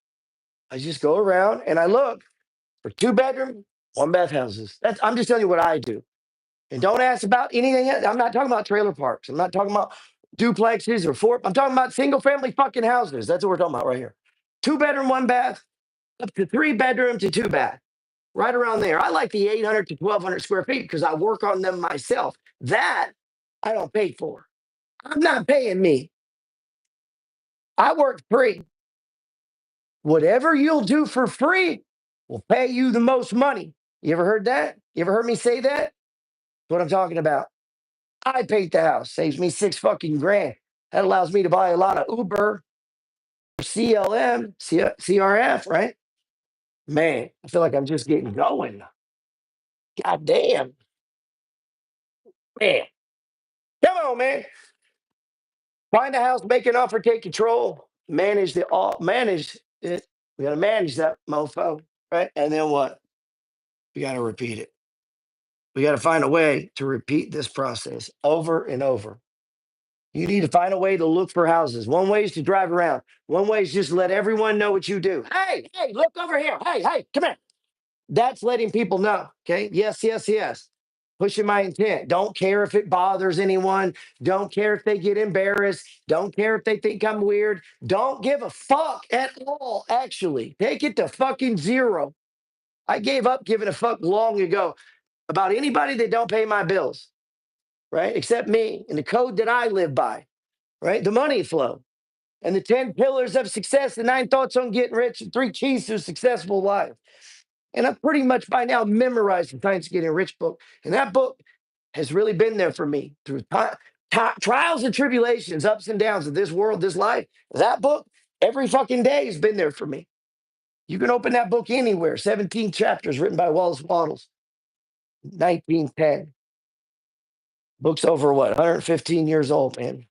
I just go around and I look for 2-bedroom, 1-bath houses. I'm just telling you what I do. And don't ask about anything else. I'm not talking about trailer parks. I'm not talking about duplexes or four. I'm talking about single family fucking houses. That's what we're talking about right here. 2-bedroom, 1-bath, up to 3-bedroom to 2-bath. Right around there. I like the 800 to 1,200 square feet because I work on them myself. That I don't pay for. I'm not paying me. I work free. Whatever you'll do for free will pay you the most money. You ever heard that? You ever heard me say that? That's what I'm talking about. I paint the house, saves me 6 fucking grand. That allows me to buy a lot of Uber, CLM, CRF, right? Man, I feel like I'm just getting going. God damn. Man. Come on, man. Find a house, make an offer, take control, manage it. We gotta manage that mofo, right? And then what? We gotta repeat it. We gotta find a way to repeat this process over and over. You need to find a way to look for houses. One way is to drive around. One way is just let everyone know what you do. Hey, look over here. Hey, come here. That's letting people know. Okay. Yes, yes, yes. Pushing my intent. Don't care if it bothers anyone. Don't care if they get embarrassed. Don't care if they think I'm weird. Don't give a fuck at all, actually. Take it to fucking zero. I gave up giving a fuck long ago about anybody that don't pay my bills, right? Except me and the code that I live by, right? The money flow and the 10 pillars of success, the 9 thoughts on getting rich, and 3 keys to a successful life. And I've pretty much by now memorized the Science of Getting Rich book. And that book has really been there for me through trials and tribulations, ups and downs of this world, this life. That book, every fucking day, has been there for me. You can open that book anywhere. 17 chapters written by Wallace Waddles, 1910. Book's over what, 115 years old, man.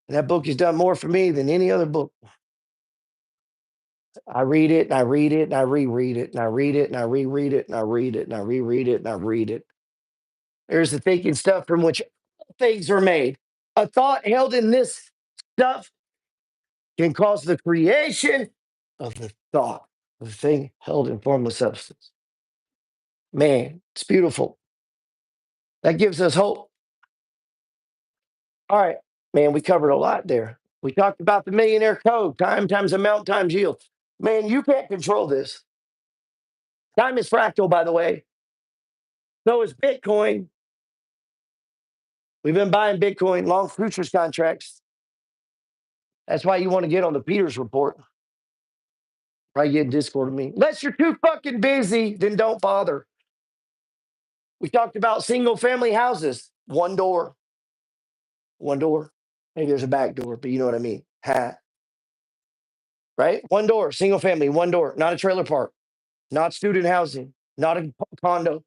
And that book has done more for me than any other book. I read it and I read it and I reread it and I read it and I reread it and I read it and I reread it and I read it. There's the thinking stuff from which things are made. A thought held in this stuff can cause the creation of the thought, the thing held in formless substance. Man, it's beautiful. That gives us hope. All right, man, we covered a lot there. We talked about the millionaire code, time times amount times yield. Man, you can't control this. Time is fractal, by the way. So is Bitcoin. We've been buying Bitcoin, long futures contracts. That's why you want to get on the Peters report. Probably get in Discord with me. Unless you're too fucking busy, then don't bother. We talked about single family houses. One door. One door. Maybe there's a back door, but you know what I mean. Right? One door, single family, one door, not a trailer park, not student housing, not a condo,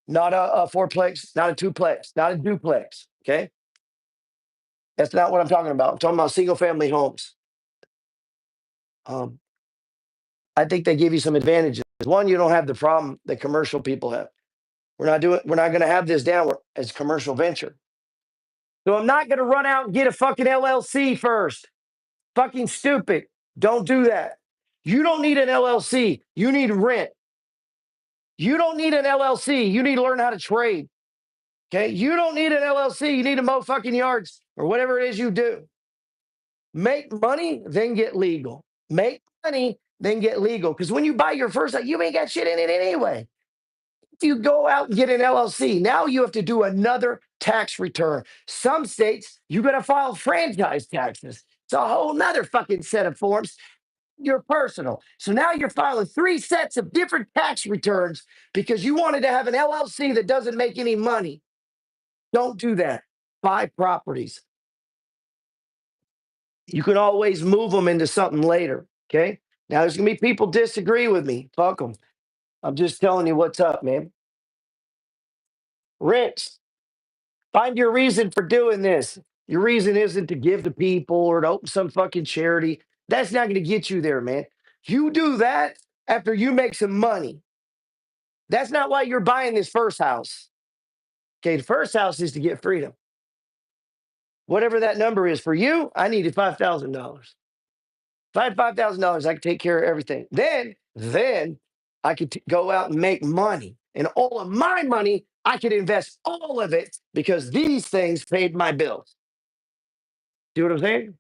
not a fourplex, not a twoplex, not a duplex. Okay. That's not what I'm talking about. I'm talking about single family homes. I think they give you some advantages. One, you don't have the problem that commercial people have. We're not going to have this downward as commercial venture. So I'm not going to run out and get a fucking LLC first. Fucking stupid. Don't do that. You don't need an LLC. You need rent. You don't need an LLC. You need to learn how to trade. Okay. You don't need an LLC. You need to mow fucking yards or whatever it is you do. Make money, then get legal. Make money, then get legal. Because when you buy your first house, you ain't got shit in it anyway. If you go out and get an LLC, now you have to do another tax return. Some states, you got to file franchise taxes. It's a whole nother fucking set of forms. You're personal. So now you're filing 3 sets of different tax returns because you wanted to have an LLC that doesn't make any money. Don't do that. Buy properties. You can always move them into something later. Okay. Now there's going to be people disagree with me. Fuck them. I'm just telling you what's up, man. Rents. Find your reason for doing this. Your reason isn't to give to people or to open some fucking charity. That's not going to get you there, man. You do that after you make some money. That's not why you're buying this first house. Okay, the first house is to get freedom. Whatever that number is for you, I needed $5,000. If I had $5,000, I could take care of everything. Then I could go out and make money. And all of my money, I could invest all of it because these things paid my bills. Do what I'm saying?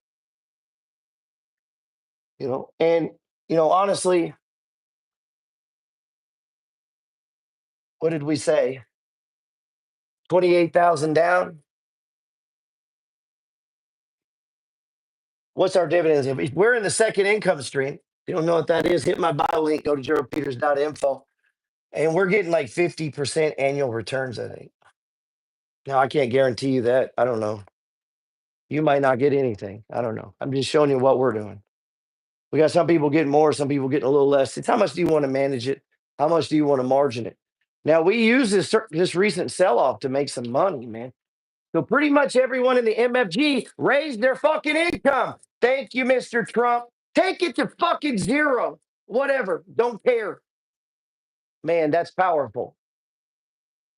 And honestly, what did we say? 28,000 down. What's our dividends? If we're in the second income stream, if you don't know what that is, hit my bio link, go to geraldpeters.info. And we're getting like 50% annual returns, I think. Now, I can't guarantee you that. I don't know. You might not get anything. I don't know. I'm just showing you what we're doing. We got some people getting more, some people getting a little less. It's how much do you want to manage it? How much do you want to margin it? Now, we use this recent sell-off to make some money, man. So pretty much everyone in the MFG raised their fucking income. Thank you, Mr. Trump. Take it to fucking zero. Whatever. Don't care. Man, that's powerful.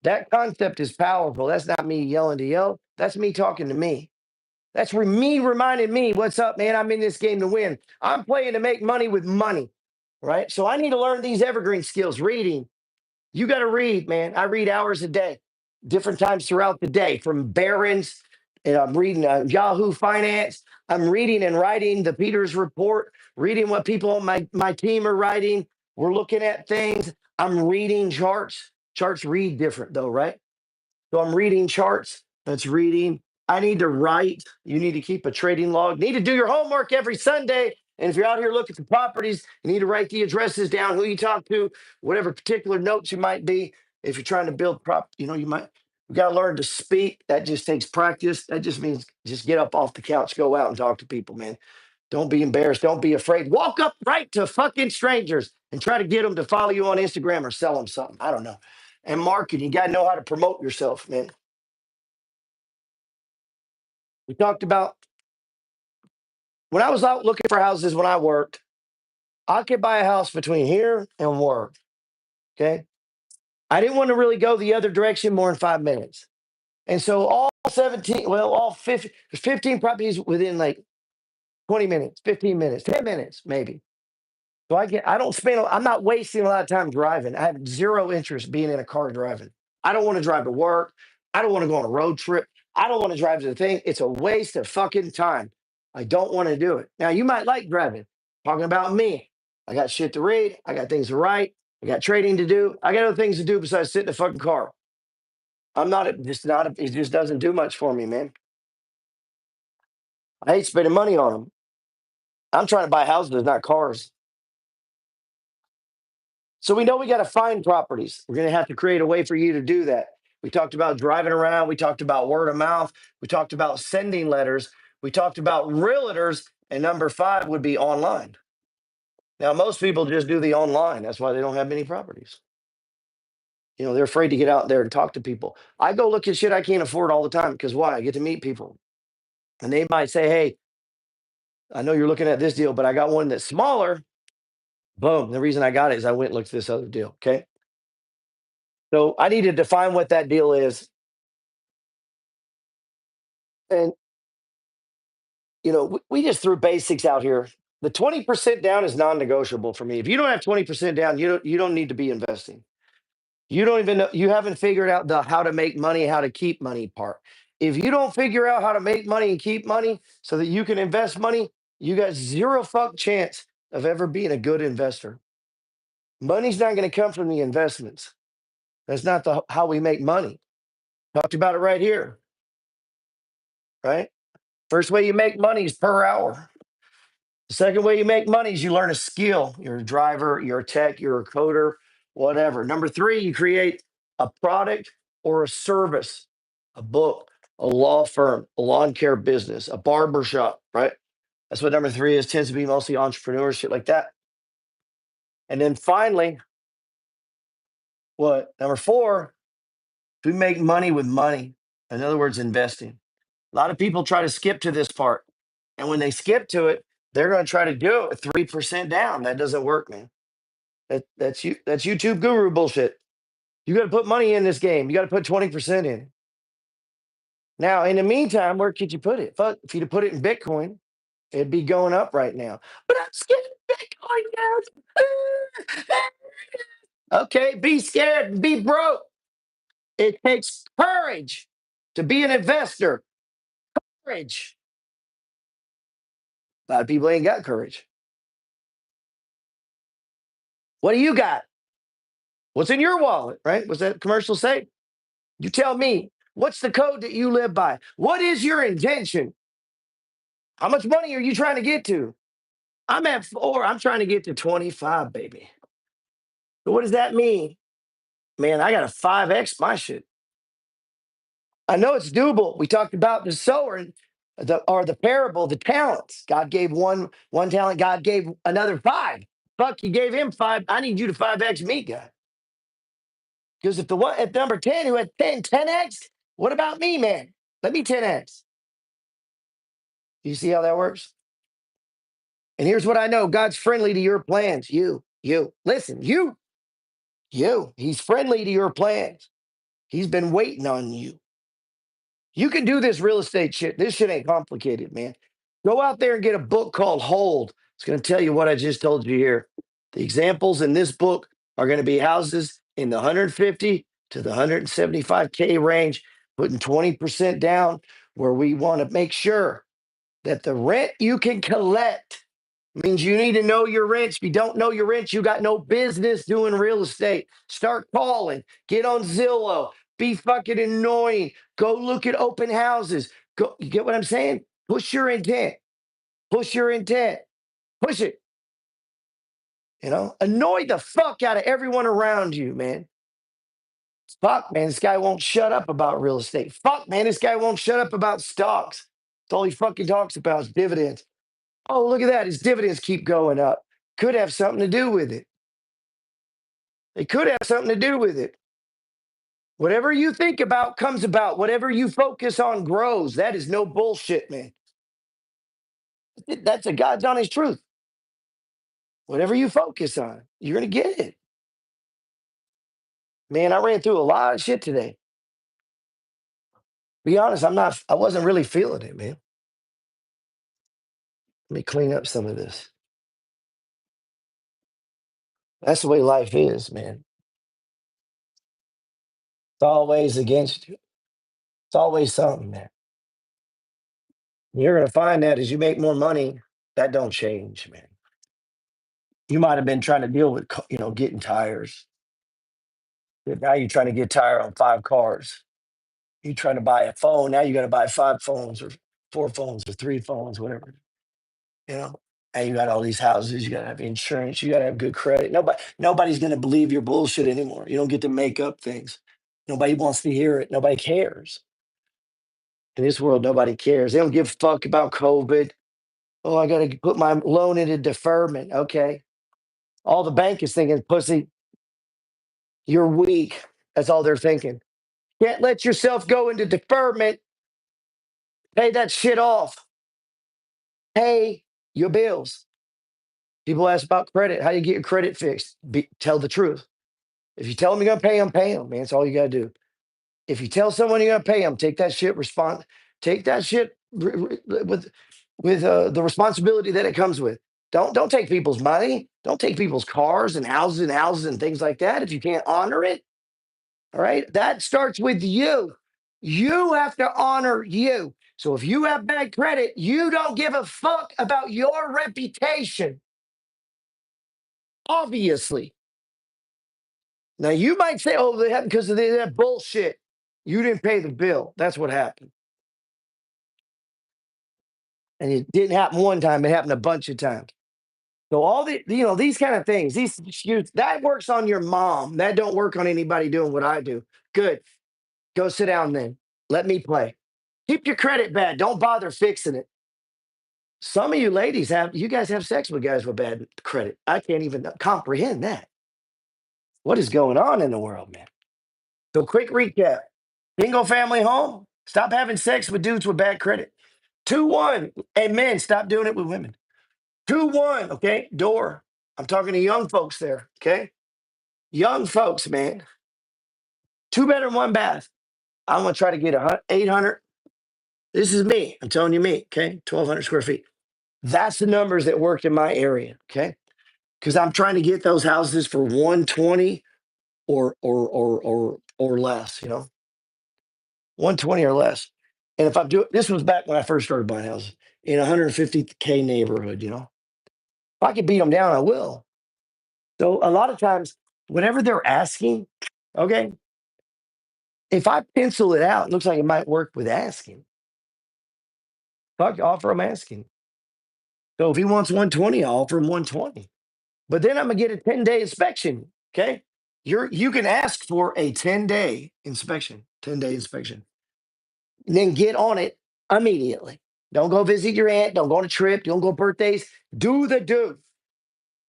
That concept is powerful. That's not me yelling to yell. That's me talking to me. That's me reminding me, what's up, man? I'm in this game to win. I'm playing to make money with money, right? So I need to learn these evergreen skills. Reading. You got to read, man. I read hours a day, different times throughout the day, from Barron's, and I'm reading Yahoo Finance. I'm reading and writing the Peters report, reading what people on my team are writing. We're looking at things. I'm reading charts. Charts read different though, right? So I'm reading charts. That's reading. I need to write. You need to keep a trading log. Need to do your homework every Sunday. And if you're out here looking for properties, you need to write the addresses down, who you talk to, whatever particular notes you might be. If you're trying to build you got to learn to speak. That just takes practice. That just means just get up off the couch, go out and talk to people, man. Don't be embarrassed. Don't be afraid. Walk up right to fucking strangers and try to get them to follow you on Instagram or sell them something. I don't know. And marketing, you got to know how to promote yourself, man. We talked about when I was out looking for houses when I worked, I could buy a house between here and work. Okay. I didn't want to really go the other direction more than 5 minutes. And so all 17, well, all 50, 15 properties within like 20 minutes, 15 minutes, 10 minutes, maybe. So I don't spend, I'm not wasting a lot of time driving. I have zero interest being in a car driving. I don't want to drive to work. I don't want to go on a road trip. I don't want to drive to the thing. It's a waste of fucking time. I don't want to do it. Now, you might like driving. Talking about me. I got shit to read. I got things to write. I got trading to do. I got other things to do besides sit in the fucking car. It just doesn't do much for me, man. I hate spending money on them. I'm trying to buy houses, not cars. So we know we got to find properties. We're going to have to create a way for you to do that. We talked about driving around. We talked about word of mouth. We talked about sending letters. We talked about realtors. And number 5 would be online. Now, most people just do the online. That's why they don't have many properties. They're afraid to get out there and talk to people. I go look at shit I can't afford all the time because why? I get to meet people. And they might say, hey, I know you're looking at this deal, but I got one that's smaller. Boom. The reason I got it is I went and looked at this other deal. Okay. So I need to define what that deal is. And, we just threw basics out here. The 20% down is non-negotiable for me. If you don't have 20% down, you don't need to be investing. You don't even know, you haven't figured out the how to make money, how to keep money part. If you don't figure out how to make money and keep money so that you can invest money, you got zero fuck chance of ever being a good investor. Money's not going to come from the investments. That's not how we make money. Talked about it right here, right? First way you make money is per hour. The second way you make money is you learn a skill. You're a driver, you're a tech, you're a coder, whatever. Number 3, you create a product or a service, a book, a law firm, a lawn care business, a barber shop, right? That's what number 3 is. Tends to be mostly entrepreneurship like that. And then finally, what? Number 4, we make money with money. In other words, investing. A lot of people try to skip to this part. And when they skip to it, they're going to try to do it with 3% down. That doesn't work, man. That's YouTube guru bullshit. You got to put money in this game. You got to put 20% in. Now, in the meantime, where could you put it? Fuck, if you'd put it in Bitcoin, it'd be going up right now. But I'm scared of Bitcoin now. Okay, be scared, be broke. It takes courage to be an investor. Courage. A lot of people ain't got courage. What do you got? What's in your wallet, right? What's that commercial say? You tell me, what's the code that you live by? What is your intention? How much money are you trying to get to? I'm at 4. I'm trying to get to 25, baby. So what does that mean? Man, I got to 5X my shit. I know it's doable. We talked about the sower or the parable, the talents. God gave one talent. God gave another 5. Fuck, he gave him 5. I need you to 5X me, God. Because if the one at number 10 who had 10X, what about me, man? Let me 10X. You see how that works? And here's what I know. God's friendly to your plans. You. Listen, you. He's friendly to your plans. He's been waiting on you. You can do this real estate shit. This shit ain't complicated, man. Go out there and get a book called Hold. It's going to tell you what I just told you here. The examples in this book are going to be houses in the 150 to the 175K range, putting 20% down, where we want to make sure that the rent you can collect Means you need to know your rents. If you don't know your rents, you got no business doing real estate. Start calling. Get on Zillow. Be fucking annoying. Go look at open houses. Go. You get what I'm saying? Push your intent. Push your intent. Push it. Annoy the fuck out of everyone around you, man. Fuck, man, this guy won't shut up about real estate. Fuck, man, this guy won't shut up about stocks. That's all he fucking talks about is dividends. Oh, look at that. His dividends keep going up. Could have something to do with it. It could have something to do with it. Whatever you think about comes about. Whatever you focus on grows. That is no bullshit, man. That's a God's honest truth. Whatever you focus on, you're going to get it. Man, I ran through a lot of shit today. Be honest, I wasn't really feeling it, man. Let me clean up some of this. That's the way life is, man. It's always against you. It's always something, man. You're going to find that as you make more money, that don't change, man. You might have been trying to deal with, getting tires. But now you're trying to get tire on 5 cars. You're trying to buy a phone. Now you got to buy 5 phones or 4 phones or 3 phones, whatever. And you got all these houses. You got to have insurance. You got to have good credit. Nobody's going to believe your bullshit anymore. You don't get to make up things. Nobody wants to hear it. Nobody cares. In this world, nobody cares. They don't give a fuck about COVID. Oh, I got to put my loan into deferment. Okay. All the bank is thinking, pussy, you're weak. That's all they're thinking. Can't let yourself go into deferment. Pay that shit off. Pay your bills. People ask about credit. How do you get your credit fixed? Tell the truth. If you tell them you're going to pay them, man. That's all you got to do. If you tell someone you're going to pay them, take that shit, take that shit with the responsibility that it comes with. Don't take people's money. Don't take people's cars and houses and things like that if you can't honor it. All right? That starts with you. You have to honor you. So if you have bad credit, you don't give a fuck about your reputation. Obviously. Now you might say, oh, they happened because of that bullshit. You didn't pay the bill. That's what happened. And it didn't happen one time, it happened a bunch of times. So all these kind of things, these excuses, that works on your mom. That don't work on anybody doing what I do. Good. Go sit down then. Let me play. Keep your credit bad. Don't bother fixing it. Some of you ladies you guys have sex with guys with bad credit. I can't even comprehend that. What is going on in the world, man? So quick recap. Single family home. Stop having sex with dudes with bad credit. 2-1. And men, stop doing it with women. 2-1. Okay. Door. I'm talking to young folks there. Okay. Young folks, man. 2 bedroom, 1 bath. I'm going to try to get 800. This is me. I'm telling you me. Okay. 1,200 square feet. That's the numbers that work in my area. Okay. Because I'm trying to get those houses for 120 or less, 120 or less. And if I'm doing this was back when I first started buying houses in 150K neighborhood, If I could beat them down, I will. So a lot of times, whatever they're asking, okay, if I pencil it out, it looks like it might work with asking. Fuck, offer him asking. So if he wants 120, I'll offer him 120. But then I'm gonna get a 10-day inspection. Okay. You can ask for a 10-day inspection, 10-day inspection. And then get on it immediately. Don't go visit your aunt, don't go on a trip, don't go birthdays. Do the do.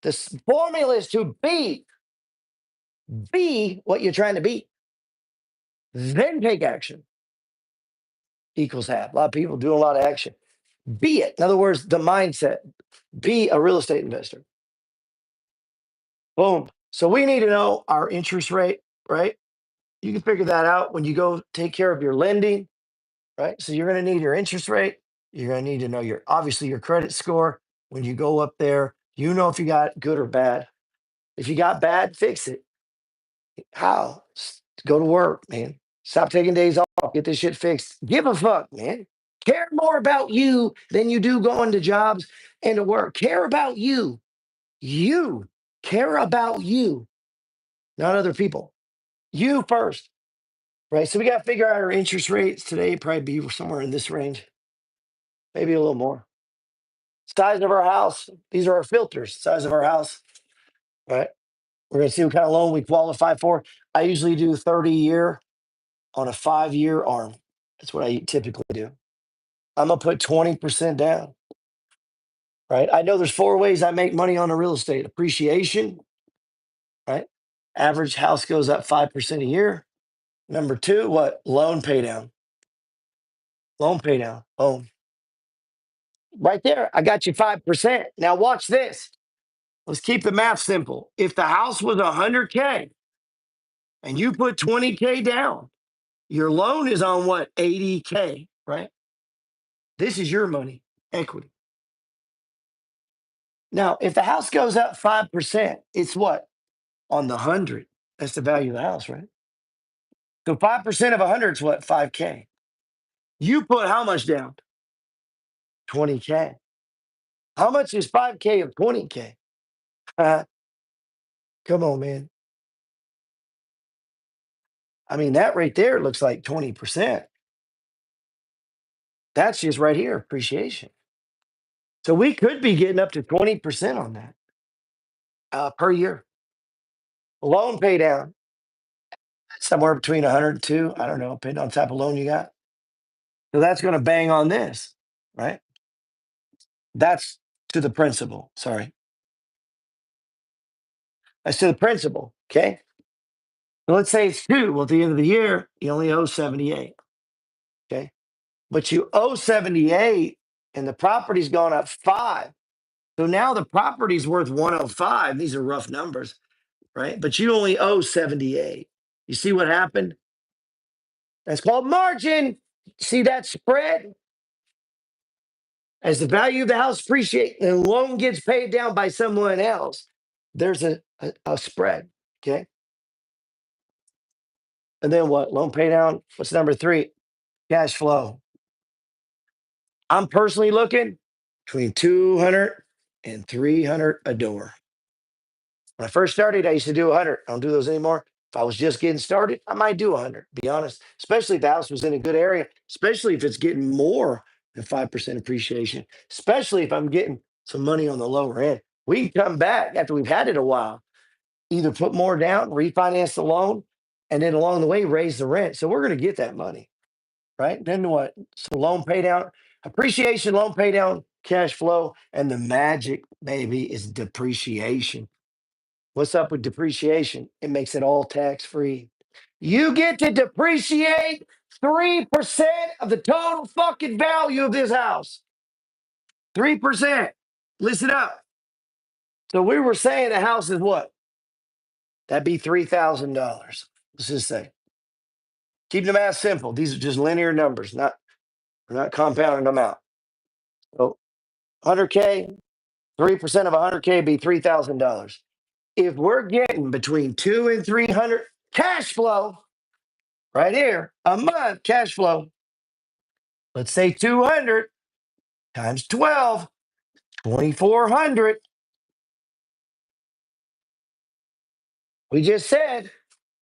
The formula is to be what you're trying to be. Then take action. Equals have. A lot of people do a lot of action. Be it. In other words, the mindset. Be a real estate investor. Boom. So we need to know our interest rate, right? You can figure that out when you go take care of your lending, right? So you're going to need your interest rate. You're going to need to know obviously your credit score. When you go up there, if you got good or bad. If you got bad, fix it. How? Go to work, man. Stop taking days off. Get this shit fixed. Give a fuck, man. Care more about you than you do going to jobs and to work. Care about you. You care about you, not other people. You first, right? So we got to figure out our interest rates today, probably be somewhere in this range, maybe a little more. Size of our house. These are our filters. Size of our house, right? We're going to see what kind of loan we qualify for. I usually do 30-year on a 5-year arm. That's what I typically do. I'm going to put 20% down, right? I know there's 4 ways I make money on a real estate: appreciation, right? Average house goes up 5% a year. Number two, what? Loan pay down. Loan pay down. Boom. Right there. I got you 5%. Now watch this. Let's keep the math simple. If the house was 100K and you put 20K down, your loan is on what? 80K, right? This is your money, equity. Now, if the house goes up 5%, it's what? On the 100. That's the value of the house, right? So 5% of 100 is what? 5K. You put how much down? 20K. How much is 5K of 20K? Come on, man. I mean, that right there looks like 20%. That's just right here, appreciation. So we could be getting up to 20% on that per year. Loan pay down, somewhere between 100 and 2. I don't know, depending on the type of loan you got. So that's going to bang on this, right? That's to the principal. Sorry. That's to the principal. Okay. So let's say it's 2. Well, at the end of the year, you only owe 78. Okay. But you owe 78 and the property's gone up 5. So now the property's worth 105. These are rough numbers, right? But you only owe 78. You see what happened? That's called margin. See that spread? As the value of the house appreciates and the loan gets paid down by someone else, there's a spread. Okay. And then what? Loan pay down. What's number 3? Cash flow. I'm personally looking between 200 and 300 a door. When I first started, I used to do 100. I don't do those anymore. If I was just getting started, I might do 100, be honest, especially if the house was in a good area, especially if it's getting more than 5% appreciation, especially if I'm getting some money on the lower end. We can come back after we've had it a while, either put more down, refinance the loan, and then along the way, raise the rent. So we're going to get that money, right? Then what? So loan pay down, appreciation, loan pay down, cash flow, and the magic, baby, is depreciation. What's up with depreciation? It makes it all tax free. You get to depreciate 3% of the total fucking value of this house. 3%. Listen up. So we were saying the house is what? That'd be $3,000. Let's just say. Keep the math simple. These are just linear numbers, we're not compounding them out. So 100K, 3% of 100K would be $3,000. If we're getting between 2 and 300 cash flow, right here, a month cash flow. Let's say 200 times 12, 2,400. We just said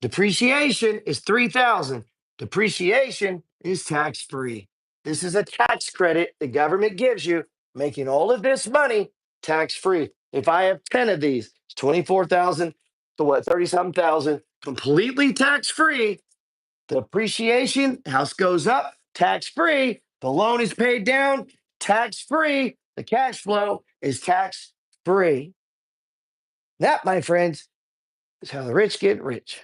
depreciation is 3,000. Depreciation is tax free. This is a tax credit the government gives you, making all of this money tax free. If I have 10 of these, it's 24,000 to what, 30 something thousand, completely tax free. The appreciation, house goes up, tax free. The loan is paid down, tax free. The cash flow is tax free. That, my friends, is how the rich get rich.